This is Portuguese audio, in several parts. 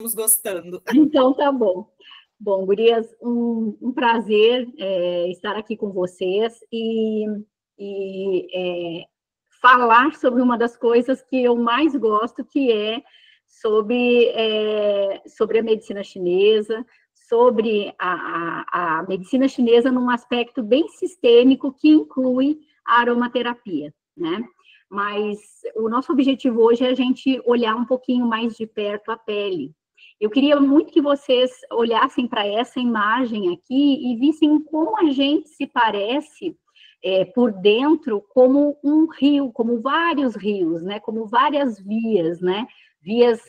estamos gostando. Então, tá bom. Bom, gurias, um prazer estar aqui com vocês e falar sobre uma das coisas que eu mais gosto, que é sobre a medicina chinesa, sobre a medicina chinesa num aspecto bem sistêmico que inclui a aromaterapia, né? Mas o nosso objetivo hoje é a gente olhar um pouquinho mais de perto a pele. Eu queria muito que vocês olhassem para essa imagem aqui e vissem como a gente se parece por dentro como um rio, como vários rios, né? Como várias vias, né? Vias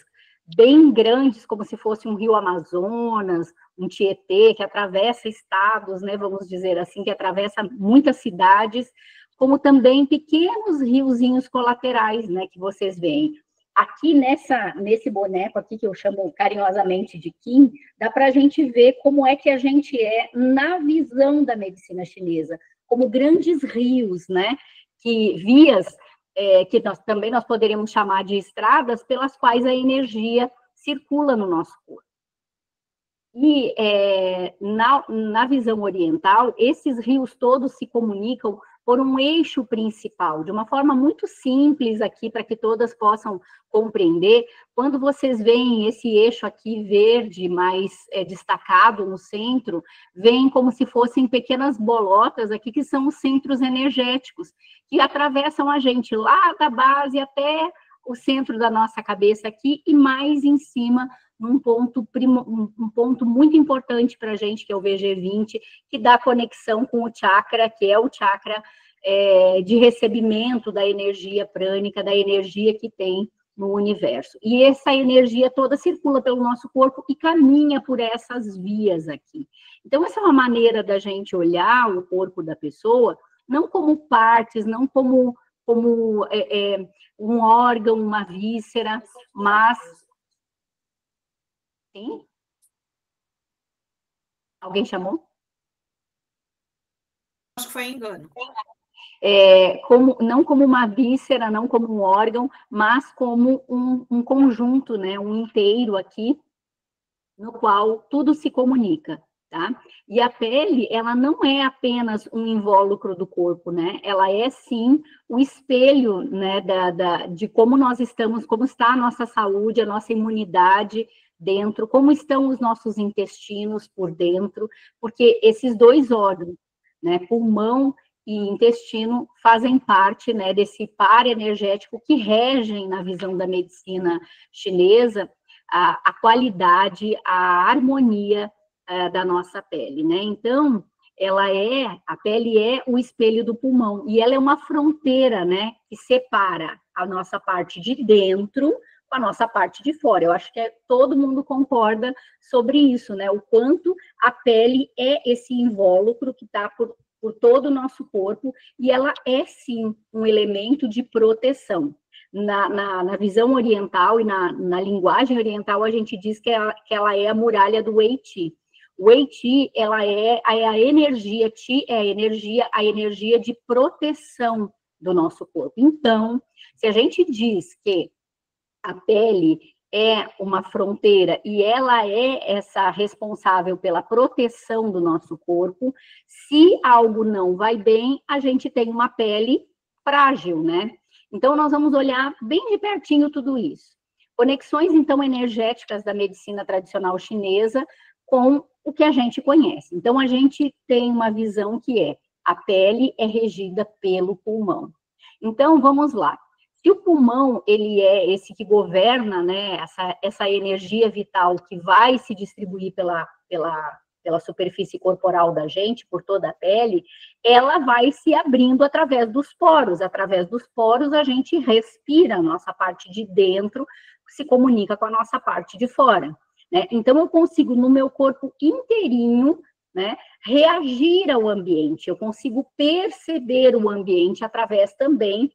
bem grandes, como se fosse um rio Amazonas, um Tietê, que atravessa estados, né? Vamos dizer assim, que atravessa muitas cidades, como também pequenos riozinhos colaterais, né? Que vocês veem. Aqui nesse boneco aqui, que eu chamo carinhosamente de Qin, dá para a gente ver como é que a gente é na visão da medicina chinesa, como grandes rios, né? Que vias que também nós poderíamos chamar de estradas, pelas quais a energia circula no nosso corpo. E na visão oriental, esses rios todos se comunicam por um eixo principal, de uma forma muito simples aqui, para que todas possam compreender. Quando vocês veem esse eixo aqui verde, mais destacado no centro, vem como se fossem pequenas bolotas aqui, que são os centros energéticos, que atravessam a gente lá da base até o centro da nossa cabeça aqui, e mais em cima, um ponto muito importante para a gente, que é o VG20, que dá conexão com o chakra, que é o chakra de recebimento da energia prânica, da energia que tem no universo. E essa energia toda circula pelo nosso corpo e caminha por essas vias aqui. Então, essa é uma maneira da gente olhar o corpo da pessoa, não como partes, não como um órgão, uma víscera, mas... Sim? Alguém chamou? Acho que foi engano. Não como uma víscera, não como um órgão, mas como um conjunto, né, um inteiro aqui, no qual tudo se comunica, tá? E a pele, ela não é apenas um invólucro do corpo, né? Ela é, sim, o espelho, né, de como nós estamos, como está a nossa saúde, a nossa imunidade dentro, como estão os nossos intestinos por dentro, porque esses dois órgãos, né, pulmão e intestino, fazem parte, né, desse par energético que regem, na visão da medicina chinesa, a qualidade, a harmonia da nossa pele, né? Então, a pele é o espelho do pulmão, e ela é uma fronteira, né, que separa a nossa parte de dentro com a nossa parte de fora. Eu acho que todo mundo concorda sobre isso, né? O quanto a pele é esse invólucro que está por todo o nosso corpo, e ela é, sim, um elemento de proteção. Na visão oriental e na linguagem oriental, a gente diz que ela é a muralha do Wei Qi. O Wei Qi, ela é a energia, Qi é a energia de proteção do nosso corpo. Então, se a gente diz que a pele é uma fronteira e ela é essa responsável pela proteção do nosso corpo, se algo não vai bem, a gente tem uma pele frágil, né? Então, nós vamos olhar bem de pertinho tudo isso. Conexões, então, energéticas da medicina tradicional chinesa com o que a gente conhece. Então, a gente tem uma visão que a pele é regida pelo pulmão. Então, vamos lá. Se o pulmão, ele é esse que governa, né, essa energia vital que vai se distribuir pela superfície corporal da gente, por toda a pele, ela vai se abrindo através dos poros. Através dos poros, a gente respira, a nossa parte de dentro se comunica com a nossa parte de fora, né? Então, eu consigo, no meu corpo inteirinho, né, reagir ao ambiente, eu consigo perceber o ambiente através também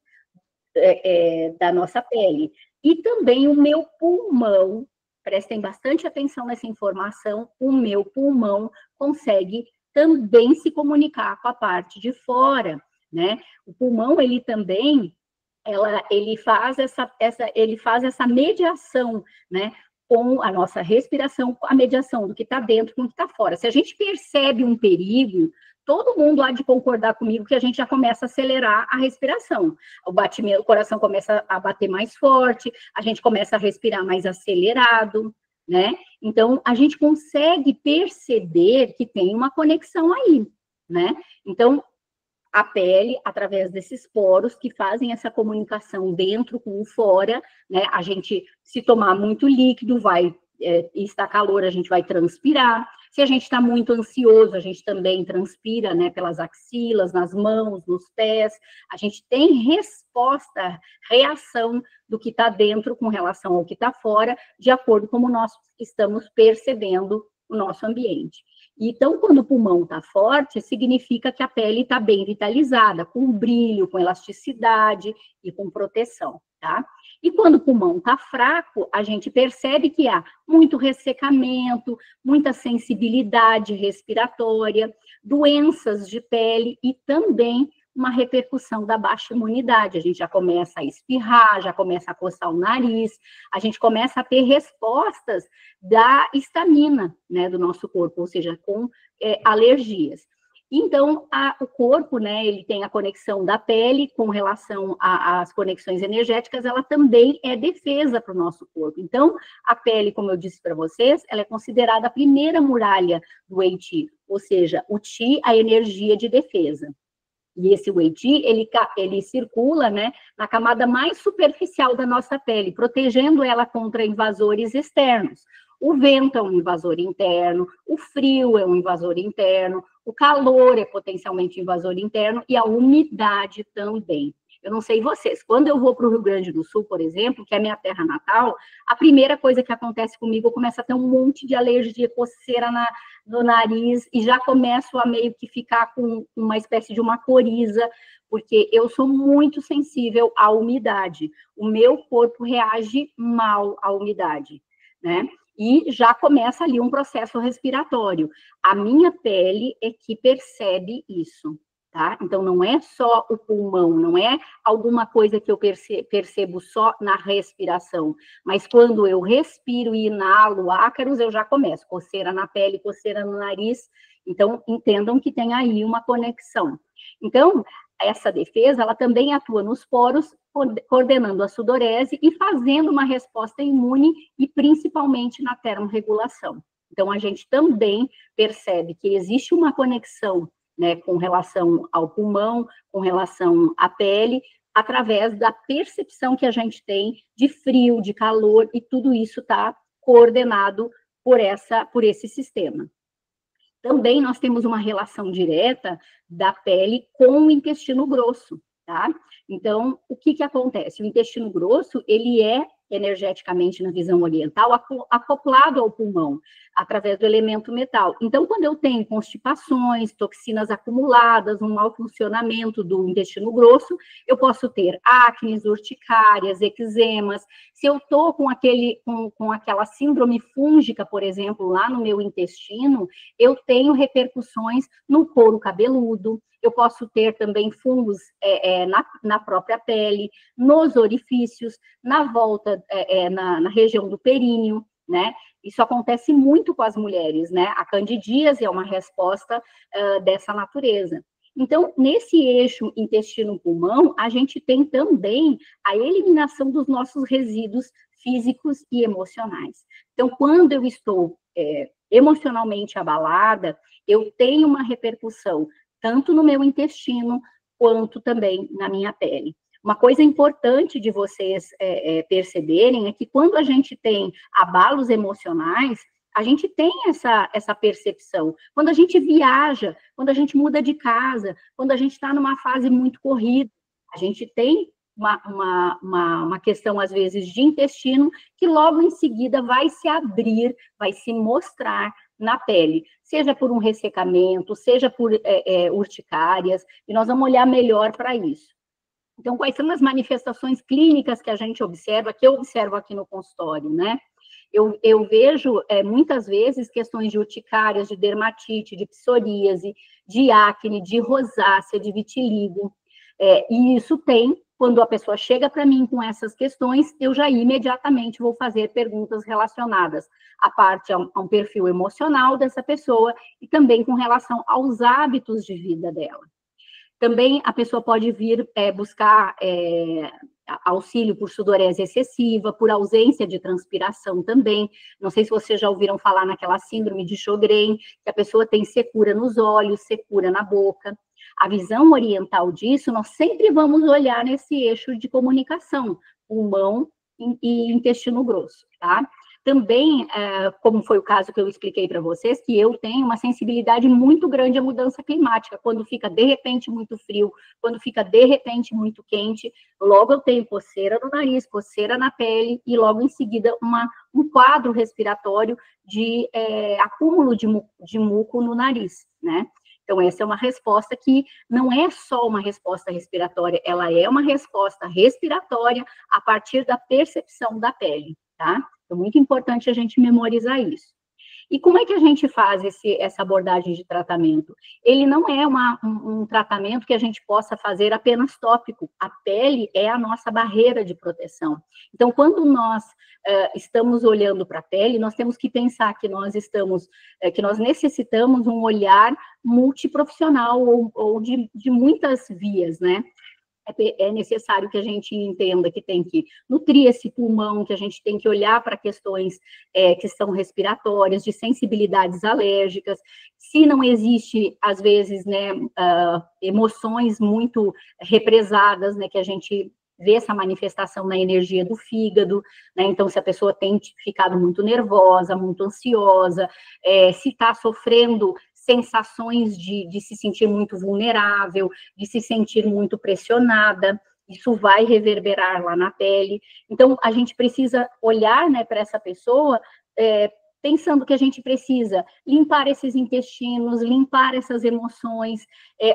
da nossa pele. E também o meu pulmão, prestem bastante atenção nessa informação, o meu pulmão consegue também se comunicar com a parte de fora, né? O pulmão, ele também, ele faz essa mediação, né? com a nossa respiração, a mediação do que está dentro com o que está fora. Se a gente percebe um perigo, todo mundo há de concordar comigo que a gente já começa a acelerar a respiração. O batimento, o coração começa a bater mais forte, a gente começa a respirar mais acelerado, né? Então, a gente consegue perceber que tem uma conexão aí, né? Então, a pele, através desses poros que fazem essa comunicação dentro com o fora, né? A gente, se tomar muito líquido, e está calor, a gente vai transpirar. Se a gente está muito ansioso, a gente também transpira, né? Pelas axilas, nas mãos, nos pés. A gente tem resposta, reação do que está dentro com relação ao que está fora, de acordo com como nós estamos percebendo o nosso ambiente. Então, quando o pulmão está forte, significa que a pele está bem vitalizada, com brilho, com elasticidade e com proteção, tá? E quando o pulmão está fraco, a gente percebe que há muito ressecamento, muita sensibilidade respiratória, doenças de pele e também uma repercussão da baixa imunidade. A gente já começa a espirrar, já começa a coçar o nariz, a gente começa a ter respostas da histamina, né, do nosso corpo, ou seja, com alergias. Então, o corpo, né, ele tem a conexão da pele com relação às conexões energéticas, ela também é defesa para o nosso corpo. Então, a pele, como eu disse para vocês, ela é considerada a primeira muralha do Wei Qi, ou seja, o Qi, a energia de defesa. E esse Wei Qi, ele circula, né, na camada mais superficial da nossa pele, protegendo ela contra invasores externos. O vento é um invasor interno, o frio é um invasor interno, o calor é potencialmente invasor interno e a umidade também. Eu não sei vocês, quando eu vou para o Rio Grande do Sul, por exemplo, que é minha terra natal, a primeira coisa que acontece comigo, eu começo a ter um monte de alergia, coceira no nariz, e já começo a meio que ficar com uma espécie de uma coriza, porque eu sou muito sensível à umidade. O meu corpo reage mal à umidade, né? E já começa ali um processo respiratório. A minha pele é que percebe isso. Tá? Então, não é só o pulmão, não é alguma coisa que eu percebo só na respiração, mas quando eu respiro e inalo ácaros, eu já começo, coceira na pele, coceira no nariz, então, entendam que tem aí uma conexão. Então, essa defesa, ela também atua nos poros, coordenando a sudorese e fazendo uma resposta imune e principalmente na termorregulação. Então, a gente também percebe que existe uma conexão, né, com relação ao pulmão, com relação à pele, através da percepção que a gente tem de frio, de calor, e tudo isso está coordenado por esse sistema. Também nós temos uma relação direta da pele com o intestino grosso, tá? Então, o que acontece? O intestino grosso, ele é energeticamente, na visão oriental, acoplado ao pulmão, através do elemento metal. Então, quando eu tenho constipações, toxinas acumuladas, um mau funcionamento do intestino grosso, eu posso ter acnes, urticárias, eczemas. Se eu estou com aquela síndrome fúngica, por exemplo, lá no meu intestino, eu tenho repercussões no couro cabeludo, eu posso ter também fungos na própria pele, nos orifícios, na volta, na região do períneo, né? Isso acontece muito com as mulheres, né? A candidíase é uma resposta dessa natureza. Então, nesse eixo intestino-pulmão, a gente tem também a eliminação dos nossos resíduos físicos e emocionais. Então, quando eu estou emocionalmente abalada, eu tenho uma repercussão tanto no meu intestino, quanto também na minha pele. Uma coisa importante de vocês perceberem é que quando a gente tem abalos emocionais, a gente tem essa percepção. Quando a gente viaja, quando a gente muda de casa, quando a gente está numa fase muito corrida, a gente tem uma questão, às vezes, de intestino, que logo em seguida vai se abrir, vai se mostrar na pele, seja por um ressecamento, seja por urticárias, e nós vamos olhar melhor para isso. Então, quais são as manifestações clínicas que a gente observa, que eu observo aqui no consultório, né? Eu vejo, muitas vezes, questões de urticárias, de dermatite, de psoríase, de acne, de rosácea, de vitiligo, e isso tem Quando a pessoa chega para mim com essas questões, eu já imediatamente vou fazer perguntas relacionadas à parte, a um perfil emocional dessa pessoa e também com relação aos hábitos de vida dela. Também a pessoa pode vir buscar auxílio por sudorese excessiva, por ausência de transpiração também. Não sei se vocês já ouviram falar naquela síndrome de Sjögren, que a pessoa tem secura nos olhos, secura na boca. A visão oriental disso, nós sempre vamos olhar nesse eixo de comunicação, pulmão e intestino grosso, tá? Também, como foi o caso que eu expliquei para vocês, que eu tenho uma sensibilidade muito grande à mudança climática, quando fica de repente muito frio, quando fica de repente muito quente, logo eu tenho coceira no nariz, coceira na pele, e logo em seguida um quadro respiratório de acúmulo de muco no nariz, né? Então, essa é uma resposta que não é só uma resposta respiratória, ela é uma resposta respiratória a partir da percepção da pele, tá? É muito importante a gente memorizar isso. E como é que a gente faz essa abordagem de tratamento? Ele não é um tratamento que a gente possa fazer apenas tópico. A pele é a nossa barreira de proteção. Então, quando nós estamos olhando para a pele, nós temos que pensar que nós necessitamos um olhar multiprofissional ou de muitas vias, né? É necessário que a gente entenda que tem que nutrir esse pulmão, que a gente tem que olhar para questões que são respiratórias, de sensibilidades alérgicas. Se não existe, às vezes, né, emoções muito represadas, né, que a gente vê essa manifestação na energia do fígado, né? Então, se a pessoa tem ficado muito nervosa, muito ansiosa, se está sofrendo sensações de se sentir muito vulnerável, de se sentir muito pressionada, isso vai reverberar lá na pele. Então, a gente precisa olhar, né, para essa pessoa, pensando que a gente precisa limpar esses intestinos, limpar essas emoções,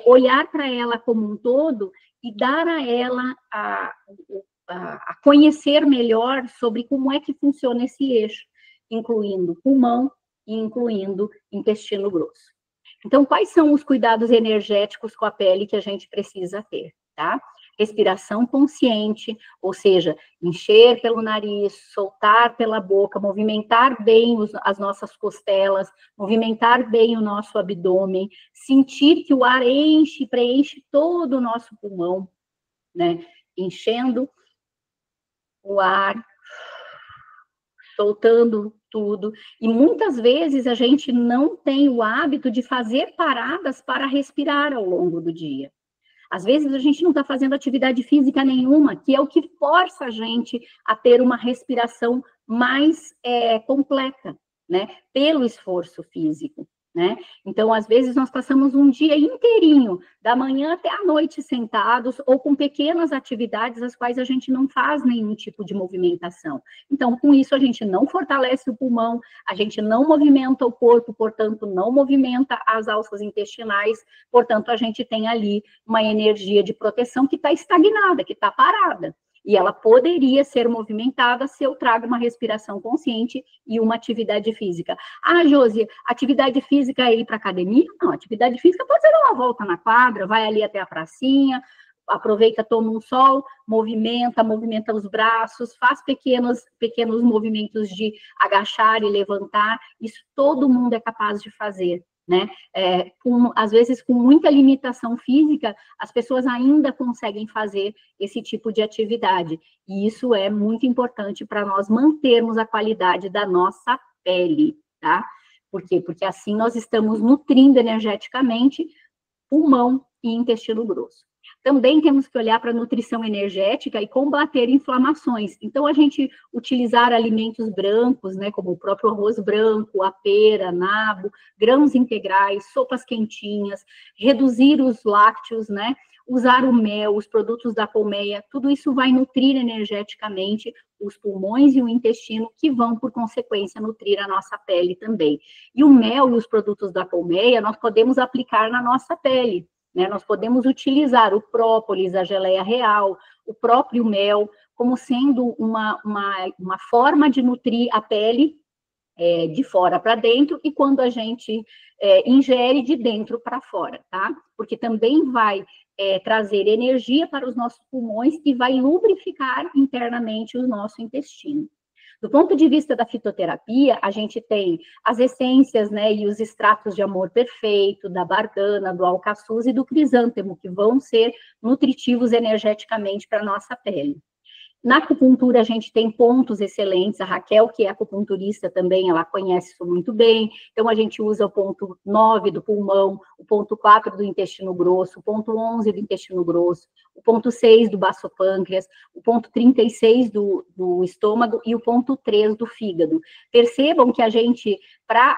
olhar para ela como um todo e dar a ela a conhecer melhor sobre como é que funciona esse eixo, incluindo pulmão e incluindo intestino grosso. Então, quais são os cuidados energéticos com a pele que a gente precisa ter, tá? Respiração consciente, ou seja, encher pelo nariz, soltar pela boca, movimentar bem as nossas costelas, movimentar bem o nosso abdômen, sentir que o ar preenche todo o nosso pulmão, né? Enchendo o ar, soltando tudo, e muitas vezes a gente não tem o hábito de fazer paradas para respirar ao longo do dia. Às vezes a gente não está fazendo atividade física nenhuma, que é o que força a gente a ter uma respiração mais completa, né, pelo esforço físico, né? Então, às vezes, nós passamos um dia inteirinho, da manhã até a noite sentados, ou com pequenas atividades, as quais a gente não faz nenhum tipo de movimentação. Então, com isso, a gente não fortalece o pulmão, a gente não movimenta o corpo, portanto, não movimenta as alças intestinais, portanto, a gente tem ali uma energia de proteção que está estagnada, que está parada. E ela poderia ser movimentada se eu trago uma respiração consciente e uma atividade física. Ah, Josi, atividade física é ir para academia? Não, atividade física pode ser dar uma volta na quadra, vai ali até a pracinha, aproveita, toma um sol, movimenta os braços, faz pequenos movimentos de agachar e levantar. Isso todo mundo é capaz de fazer, né? Às vezes, com muita limitação física, as pessoas ainda conseguem fazer esse tipo de atividade. E isso é muito importante para nós mantermos a qualidade da nossa pele, tá? Por quê? Porque assim nós estamos nutrindo energeticamente pulmão e intestino grosso. Também temos que olhar para a nutrição energética e combater inflamações. Então, a gente utilizar alimentos brancos, né, como o próprio arroz branco, a pera, nabo, grãos integrais, sopas quentinhas, reduzir os lácteos, né, usar o mel, os produtos da colmeia, tudo isso vai nutrir energeticamente os pulmões e o intestino, que vão, por consequência, nutrir a nossa pele também. E o mel e os produtos da colmeia, nós podemos aplicar na nossa pele, né? Nós podemos utilizar o própolis, a geleia real, o próprio mel, como sendo uma forma de nutrir a pele de fora para dentro, e quando a gente ingere, de dentro para fora, tá? Porque também vai trazer energia para os nossos pulmões e vai lubrificar internamente o nosso intestino. Do ponto de vista da fitoterapia, a gente tem as essências, né, e os extratos de amor perfeito, da bardana, do alcaçuz e do crisântemo, que vão ser nutritivos energeticamente para a nossa pele. Na acupuntura, a gente tem pontos excelentes. A Raquel, que é acupunturista também, ela conhece isso muito bem. Então, a gente usa o ponto 9 do pulmão, o ponto 4 do intestino grosso, o ponto 11 do intestino grosso, o ponto 6 do baço pâncreas, o ponto 36 do estômago e o ponto 3 do fígado. Percebam que a gente, para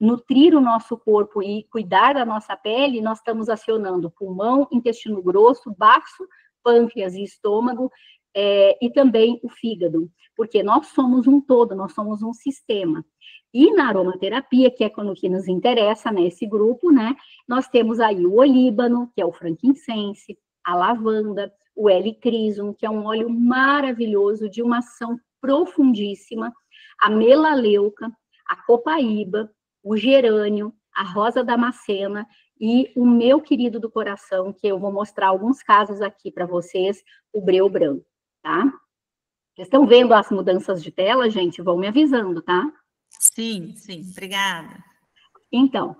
nutrir o nosso corpo e cuidar da nossa pele, nós estamos acionando pulmão, intestino grosso, baço, pâncreas e estômago, e também o fígado, porque nós somos um todo, nós somos um sistema. E na aromaterapia, que é quando que nos interessa, né, esse grupo, né, nós temos aí o olíbano, que é o frankincense, a lavanda, o helichrysum, que é um óleo maravilhoso, de uma ação profundíssima, a melaleuca, a copaíba, o gerânio, a rosa damascena, e o meu querido do coração, que eu vou mostrar alguns casos aqui para vocês, o breu branco. Tá? Vocês estão vendo as mudanças de tela, gente? Vão me avisando, tá? Sim, sim, obrigada. Então,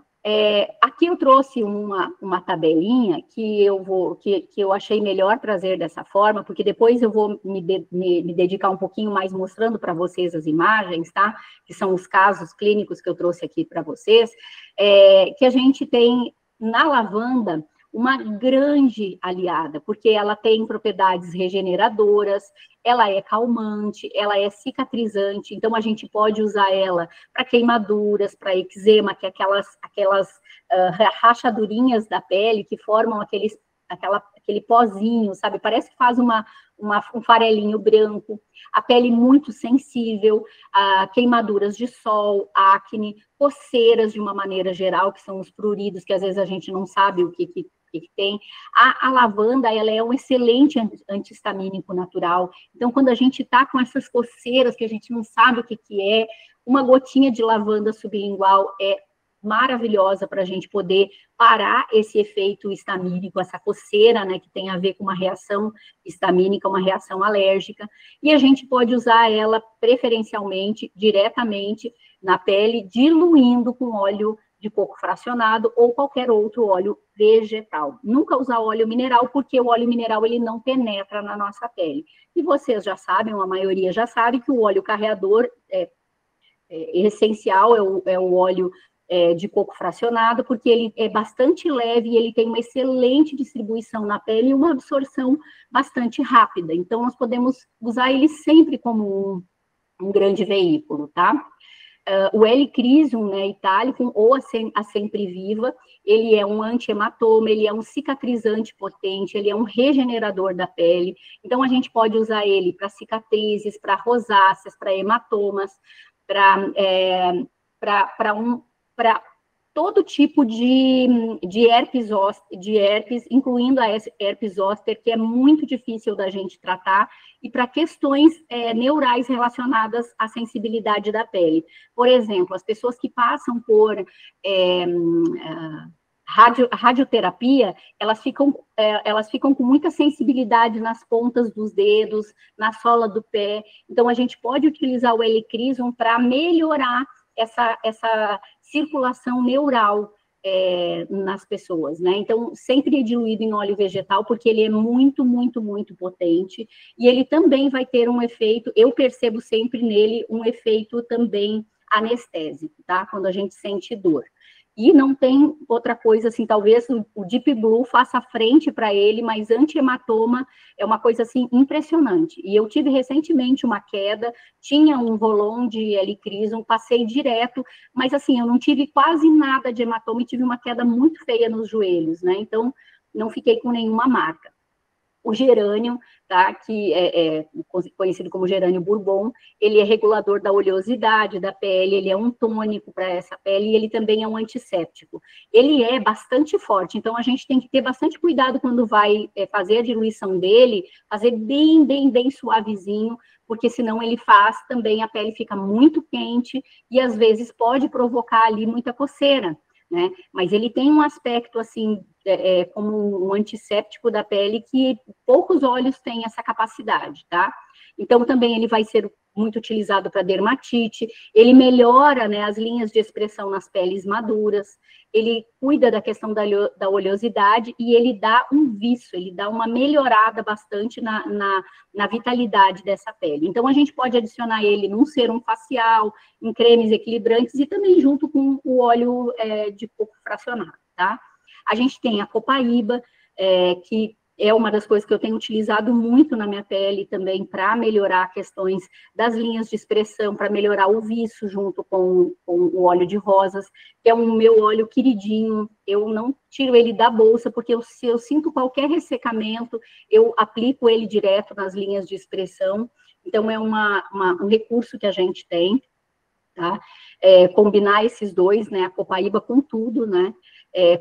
aqui eu trouxe uma tabelinha que eu achei melhor trazer dessa forma, porque depois eu vou me dedicar um pouquinho mais mostrando para vocês as imagens, tá? Que são os casos clínicos que eu trouxe aqui para vocês, que a gente tem na lavanda uma grande aliada, porque ela tem propriedades regeneradoras, ela é calmante, ela é cicatrizante, então a gente pode usar ela para queimaduras, para eczema, que é aquelas rachadurinhas da pele que formam aquele pozinho, sabe? Parece que faz um farelinho branco, a pele muito sensível, a queimaduras de sol, acne, coceiras de uma maneira geral, que são os pruridos, que às vezes a gente não sabe o que tem. A lavanda, ela é um excelente antihistamínico natural. Então, quando a gente está com essas coceiras que a gente não sabe o que é, uma gotinha de lavanda sublingual é maravilhosa para a gente poder parar esse efeito histamínico, essa coceira, né, que tem a ver com uma reação histamínica, uma reação alérgica, e a gente pode usar ela preferencialmente, diretamente na pele, diluindo com óleo de coco fracionado ou qualquer outro óleo vegetal. Nunca usar óleo mineral, porque o óleo mineral ele não penetra na nossa pele. E vocês já sabem, a maioria já sabe, que o óleo carreador essencial é o óleo de coco fracionado, porque ele é bastante leve e ele tem uma excelente distribuição na pele e uma absorção bastante rápida. Então, nós podemos usar ele sempre como um grande veículo, tá? O helichrysum, né, itálico, ou a sempre viva, ele é um anti-hematoma, ele é um cicatrizante potente, ele é um regenerador da pele. Então, a gente pode usar ele para cicatrizes, para rosáceas, para hematomas, para todo tipo de herpes, incluindo a herpes zoster, que é muito difícil da gente tratar, e para questões neurais relacionadas à sensibilidade da pele. Por exemplo, as pessoas que passam por radioterapia, elas ficam com muita sensibilidade nas pontas dos dedos, na sola do pé. Então, a gente pode utilizar o helichrysum para melhorar essa circulação neural nas pessoas, né? Então, sempre diluído em óleo vegetal, porque ele é muito, muito, muito potente, e ele também vai ter um efeito, eu percebo sempre nele um efeito também anestésico, tá? Quando a gente sente dor. E não tem outra coisa, assim, talvez o Deep Blue faça frente para ele, mas anti-hematoma é uma coisa, assim, impressionante. E eu tive recentemente uma queda, tinha um rolão de helichrysum, passei direto, mas, assim, eu não tive quase nada de hematoma e tive uma queda muito feia nos joelhos, né? Então, não fiquei com nenhuma marca. O gerânio, tá, que é conhecido como gerânio bourbon, ele é regulador da oleosidade da pele, ele é um tônico para essa pele e ele também é um antisséptico. Ele é bastante forte, então a gente tem que ter bastante cuidado quando vai fazer a diluição dele, fazer bem, bem, bem suavezinho, porque senão ele faz também, a pele fica muito quente e às vezes pode provocar ali muita coceira, né? Mas ele tem um aspecto assim, como um antisséptico da pele que poucos óleos têm essa capacidade, tá? Então também ele vai ser muito utilizado para dermatite, ele melhora, né, as linhas de expressão nas peles maduras, ele cuida da questão da oleosidade e ele dá um viço, ele dá uma melhorada bastante na vitalidade dessa pele. Então, a gente pode adicionar ele num sérum facial, em cremes equilibrantes e também junto com o óleo de coco fracionado, tá? A gente tem a copaíba, que é uma das coisas que eu tenho utilizado muito na minha pele também para melhorar questões das linhas de expressão, para melhorar o viço junto com o óleo de rosas, que é um meu óleo queridinho. Eu não tiro ele da bolsa, porque se eu sinto qualquer ressecamento, eu aplico ele direto nas linhas de expressão. Então, é um recurso que a gente tem, tá? Combinar esses dois, né, a copaíba com tudo, né,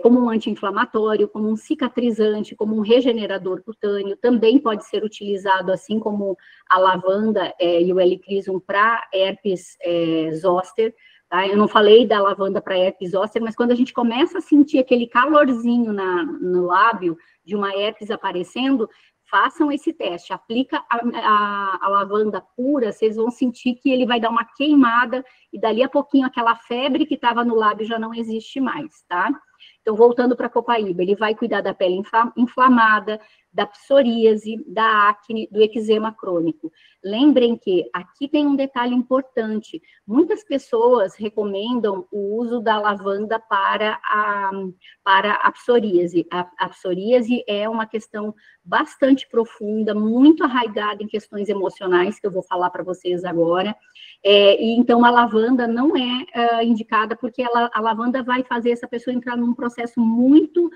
como um anti-inflamatório, como um cicatrizante, como um regenerador cutâneo, também pode ser utilizado, assim como a lavanda e o helichrysum para herpes zoster, tá? Eu não falei da lavanda para herpes zoster, mas quando a gente começa a sentir aquele calorzinho no lábio de uma herpes aparecendo, façam esse teste, aplica a lavanda pura, vocês vão sentir que ele vai dar uma queimada, e dali a pouquinho aquela febre que estava no lábio já não existe mais, tá? Então, voltando para a copaíba, ele vai cuidar da pele inflamada, da psoríase, da acne, do eczema crônico. Lembrem que aqui tem um detalhe importante, muitas pessoas recomendam o uso da lavanda para a psoríase. A psoríase é uma questão bastante profunda, muito arraigada em questões emocionais, que eu vou falar para vocês agora, e então a lavanda não é indicada, porque a lavanda vai fazer essa pessoa entrar num processo muito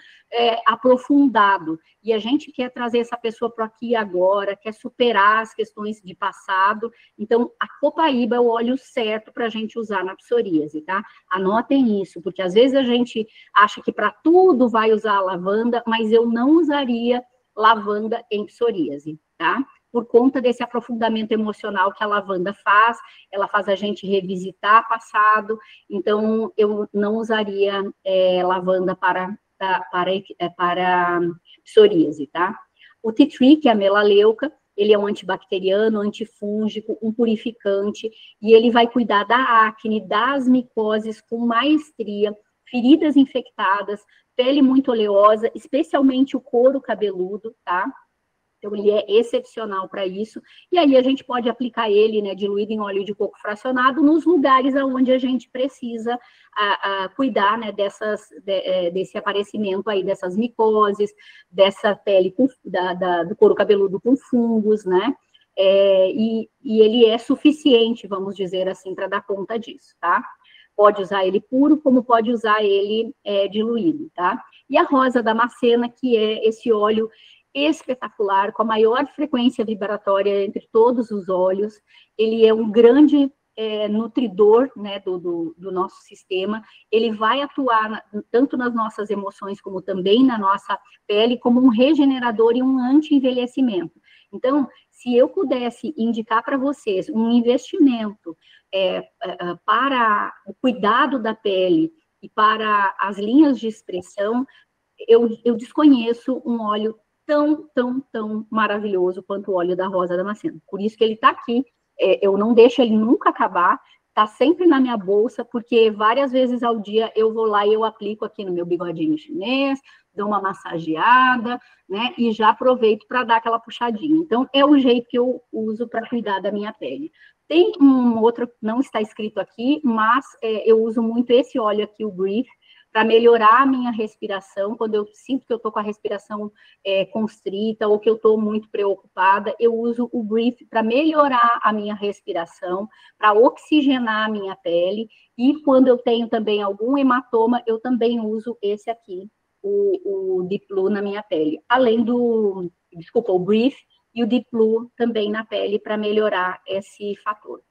aprofundado, e a gente quer trazer essa pessoa para aqui e agora, quer superar as questões de passado. Então a copaíba é o óleo certo para a gente usar na psoríase, tá? Anotem isso, porque às vezes a gente acha que para tudo vai usar a lavanda, mas eu não usaria lavanda em psoríase, tá? Por conta desse aprofundamento emocional que a lavanda faz, ela faz a gente revisitar passado, então eu não usaria lavanda para psoríase, tá? O tea tree, que é a melaleuca, ele é um antibacteriano, antifúngico, um purificante, e ele vai cuidar da acne, das micoses com maestria, feridas infectadas, pele muito oleosa, especialmente o couro cabeludo, tá? Então, ele é excepcional para isso. E aí, a gente pode aplicar ele, né, diluído em óleo de coco fracionado, nos lugares onde a gente precisa cuidar, né, desse aparecimento aí, dessas micoses, dessa pele do couro cabeludo com fungos, né? E ele é suficiente, vamos dizer assim, para dar conta disso, tá? Pode usar ele puro, como pode usar ele diluído, tá? E a rosa damascena, que é esse óleo espetacular, com a maior frequência vibratória entre todos os óleos, ele é um grande nutridor, né, do nosso sistema, ele vai atuar tanto nas nossas emoções, como também na nossa pele, como um regenerador e um anti-envelhecimento. Então, se eu pudesse indicar para vocês um investimento para o cuidado da pele e para as linhas de expressão, eu desconheço um óleo tão maravilhoso quanto o óleo da rosa damascena. Por isso que ele está aqui, eu não deixo ele nunca acabar, está sempre na minha bolsa, porque várias vezes ao dia eu vou lá e eu aplico aqui no meu bigodinho chinês, dou uma massageada, né, e já aproveito para dar aquela puxadinha. Então, é o jeito que eu uso para cuidar da minha pele. Tem um outro, não está escrito aqui, mas eu uso muito esse óleo aqui, o Breathe, para melhorar a minha respiração. Quando eu sinto que eu estou com a respiração constrita ou que eu estou muito preocupada, eu uso o Breathe para melhorar a minha respiração, para oxigenar a minha pele. E quando eu tenho também algum hematoma, eu também uso esse aqui, o Deep Blue na minha pele. Além o Breathe e o Deep Blue também na pele para melhorar esse fator.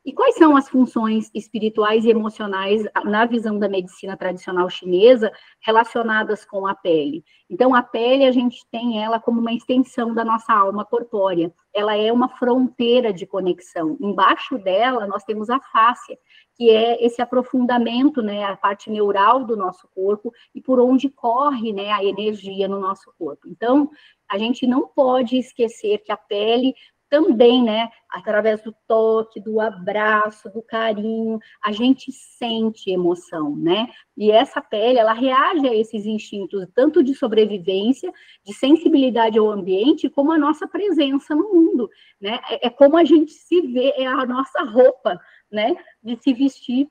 E quais são as funções espirituais e emocionais na visão da medicina tradicional chinesa relacionadas com a pele? Então, a pele, a gente tem ela como uma extensão da nossa alma corpórea. Ela é uma fronteira de conexão. Embaixo dela, nós temos a fáscia, que é esse aprofundamento, né, a parte neural do nosso corpo e por onde corre, né, a energia no nosso corpo. Então, a gente não pode esquecer que a pele também, né, através do toque, do abraço, do carinho, a gente sente emoção, né? E essa pele, ela reage a esses instintos, tanto de sobrevivência, de sensibilidade ao ambiente, como a nossa presença no mundo, né? É como a gente se vê, é a nossa roupa, né, de se vestir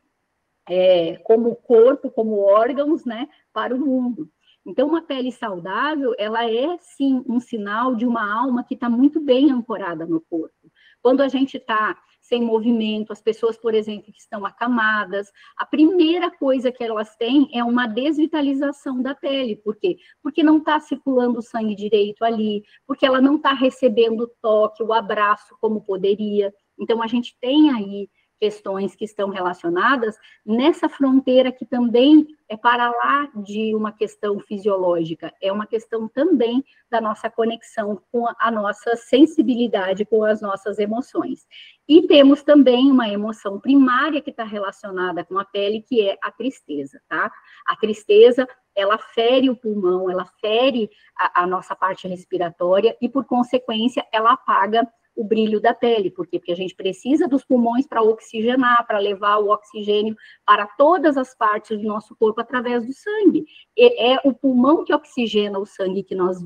como corpo, como órgãos, né, para o mundo. Então, uma pele saudável, ela é, sim, um sinal de uma alma que está muito bem ancorada no corpo. Quando a gente está sem movimento, as pessoas, por exemplo, que estão acamadas, a primeira coisa que elas têm é uma desvitalização da pele. Por quê? Porque não está circulando o sangue direito ali, porque ela não está recebendo o toque, o abraço como poderia. Então, a gente tem aí questões que estão relacionadas nessa fronteira que também é para lá de uma questão fisiológica, é uma questão também da nossa conexão com a nossa sensibilidade, com as nossas emoções. E temos também uma emoção primária que está relacionada com a pele, que é a tristeza, tá? A tristeza, ela fere o pulmão, ela fere a nossa parte respiratória e, por consequência, ela apaga o brilho da pele. Por quê? Porque a gente precisa dos pulmões para oxigenar, para levar o oxigênio para todas as partes do nosso corpo através do sangue. E é o pulmão que oxigena o sangue que nós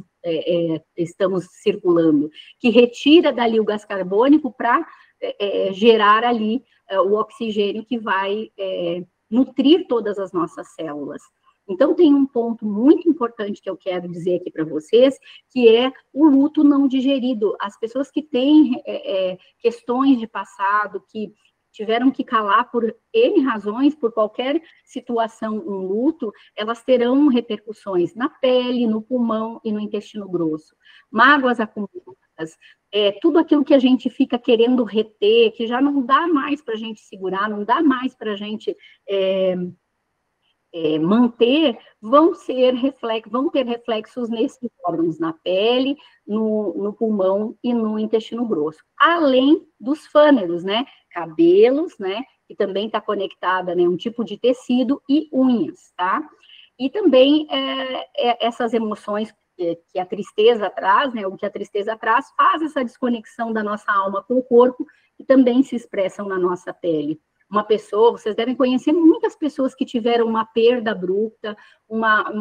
estamos circulando, que retira dali o gás carbônico para gerar ali o oxigênio que vai nutrir todas as nossas células. Então, tem um ponto muito importante que eu quero dizer aqui para vocês, que é o luto não digerido. As pessoas que têm questões de passado, que tiveram que calar por N razões, por qualquer situação, um luto, elas terão repercussões na pele, no pulmão e no intestino grosso. Mágoas acumuladas, tudo aquilo que a gente fica querendo reter, que já não dá mais para a gente segurar, não dá mais para a gente manter, vão ter reflexos nesses órgãos, na pele, no pulmão e no intestino grosso. Além dos fâneros, né? Cabelos, né? Que também está conectada, né? Um tipo de tecido e unhas, tá? E também essas emoções que a tristeza traz, né? O que a tristeza traz, faz essa desconexão da nossa alma com o corpo, que também se expressam na nossa pele. Uma pessoa, vocês devem conhecer muitas pessoas que tiveram uma perda abrupta, uma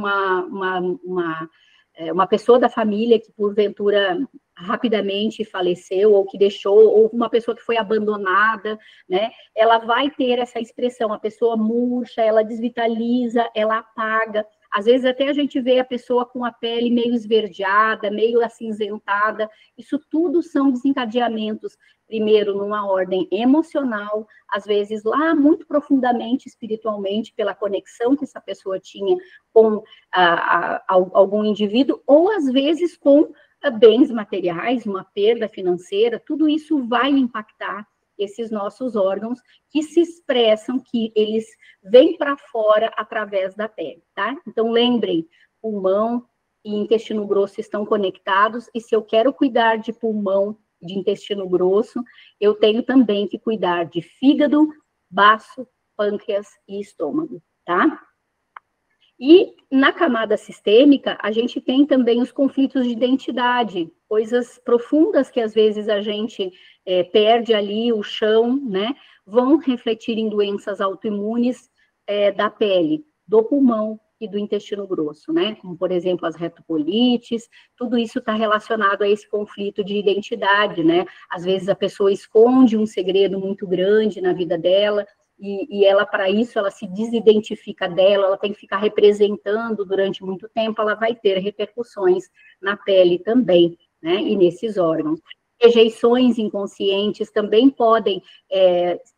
pessoa da família que, porventura, rapidamente faleceu, ou que deixou, ou uma pessoa que foi abandonada, né? Ela vai ter essa expressão, a pessoa murcha, ela desvitaliza, ela apaga. Às vezes até a gente vê a pessoa com a pele meio esverdeada, meio acinzentada. Isso tudo são desencadeamentos, primeiro, numa ordem emocional, às vezes lá muito profundamente espiritualmente, pela conexão que essa pessoa tinha com algum indivíduo, ou às vezes com bens materiais, uma perda financeira. Tudo isso vai impactar esses nossos órgãos que se expressam, que eles vêm para fora através da pele, tá? Então, lembrem, pulmão e intestino grosso estão conectados, e se eu quero cuidar de pulmão, de intestino grosso, eu tenho também que cuidar de fígado, baço, pâncreas e estômago, tá? E na camada sistêmica, a gente tem também os conflitos de identidade, coisas profundas que às vezes a gente perde ali o chão, né? Vão refletir em doenças autoimunes da pele, do pulmão e do intestino grosso, né? Como, por exemplo, as retocolites, tudo isso está relacionado a esse conflito de identidade, né? Às vezes a pessoa esconde um segredo muito grande na vida dela, e ela, para isso, ela se desidentifica dela, ela tem que ficar representando durante muito tempo, ela vai ter repercussões na pele também, né, e nesses órgãos. Rejeições inconscientes também podem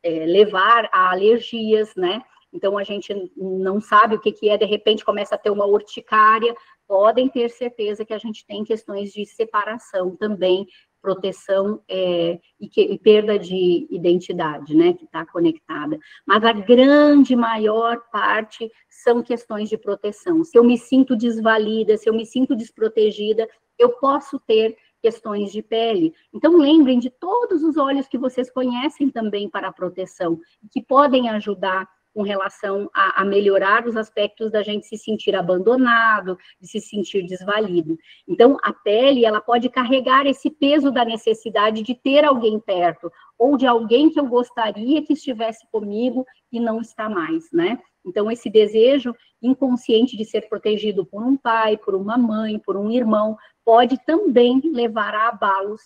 levar a alergias, né, então a gente não sabe o que é, de repente começa a ter uma urticária, podem ter certeza que a gente tem questões de separação também proteção e perda de identidade, né, que está conectada. Mas a grande maior parte são questões de proteção. Se eu me sinto desvalida, se eu me sinto desprotegida, eu posso ter questões de pele. Então, lembrem de todos os óleos que vocês conhecem também para a proteção, que podem ajudar com relação a melhorar os aspectos da gente se sentir abandonado, de se sentir desvalido. Então, a pele, ela pode carregar esse peso da necessidade de ter alguém perto, ou de alguém que eu gostaria que estivesse comigo e não está mais, né? Então, esse desejo inconsciente de ser protegido por um pai, por uma mãe, por um irmão, pode também levar a abalos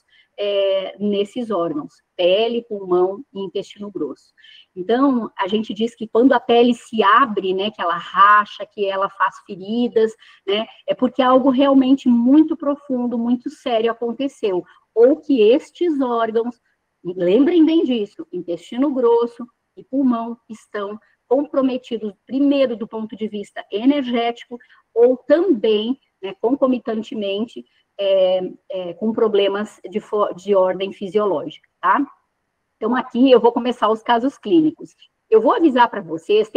nesses órgãos, pele, pulmão e intestino grosso. Então, a gente diz que quando a pele se abre, né, que ela racha, que ela faz feridas, né, é porque algo realmente muito profundo, muito sério aconteceu, ou que estes órgãos, lembrem bem disso, intestino grosso e pulmão estão comprometidos, primeiro do ponto de vista energético, ou também, né, concomitantemente, com problemas de ordem fisiológica, tá? Então, aqui eu vou começar os casos clínicos. Eu vou avisar para vocês,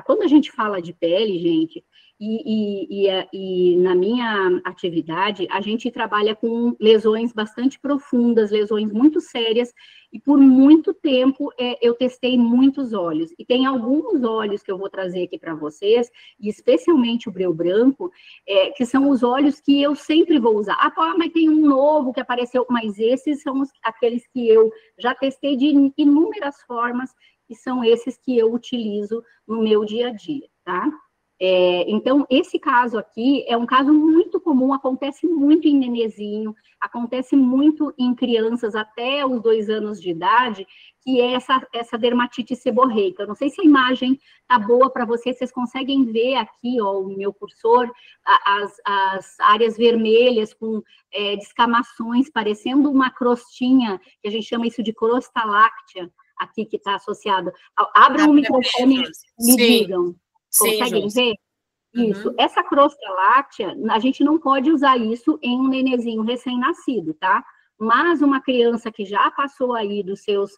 quando a gente fala de pele, gente, e na minha atividade, a gente trabalha com lesões bastante profundas, lesões muito sérias, e por muito tempo eu testei muitos óleos. E tem alguns óleos que eu vou trazer aqui para vocês, e especialmente o breu branco, que são os óleos que eu sempre vou usar. Ah, mas tem um novo que apareceu, mas esses são aqueles que eu já testei de inúmeras formas, e são esses que eu utilizo no meu dia a dia, tá? Então, esse caso aqui é um caso muito comum, acontece muito em nenezinho, acontece muito em crianças até os 2 anos de idade, que é essa dermatite seborreica. Eu não sei se a imagem tá boa para vocês conseguem ver aqui, ó, o meu cursor, as áreas vermelhas com descamações, parecendo uma crostinha, que a gente chama isso de crosta láctea, aqui que está associado. Abram o microfone e me digam. Conseguem ver? Isso. Essa crosta láctea, a gente não pode usar isso em um nenezinho recém-nascido, tá? Mas uma criança que já passou aí dos seus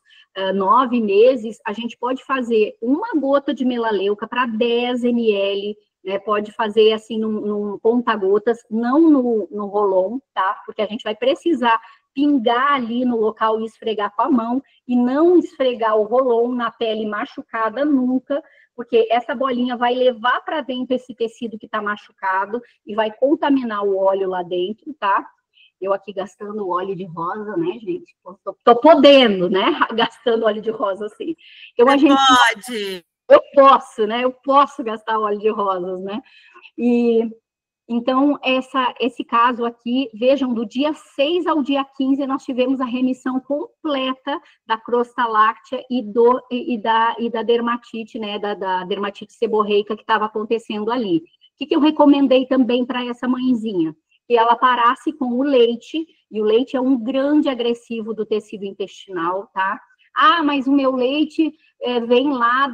9 meses, a gente pode fazer uma gota de melaleuca para 10 ml, né? Pode fazer assim num conta-gotas, não no rolon, tá? Porque a gente vai precisar pingar ali no local e esfregar com a mão, e não esfregar o rolon na pele machucada nunca, porque essa bolinha vai levar para dentro esse tecido que está machucado e vai contaminar o óleo lá dentro, tá? Eu aqui gastando óleo de rosa, né, gente? Tô podendo, né? Gastando óleo de rosa, assim. Então, pode! Eu posso, né? Eu posso gastar óleo de rosas, né? Então, esse caso aqui, vejam, do dia 6 ao dia 15, nós tivemos a remissão completa da crosta láctea e da dermatite, né, da dermatite seborreica que estava acontecendo ali. O que eu recomendei também para essa mãezinha? Que ela parasse com o leite, e o leite é um grande agressivo do tecido intestinal, tá? Ah, mas o meu leite vem lá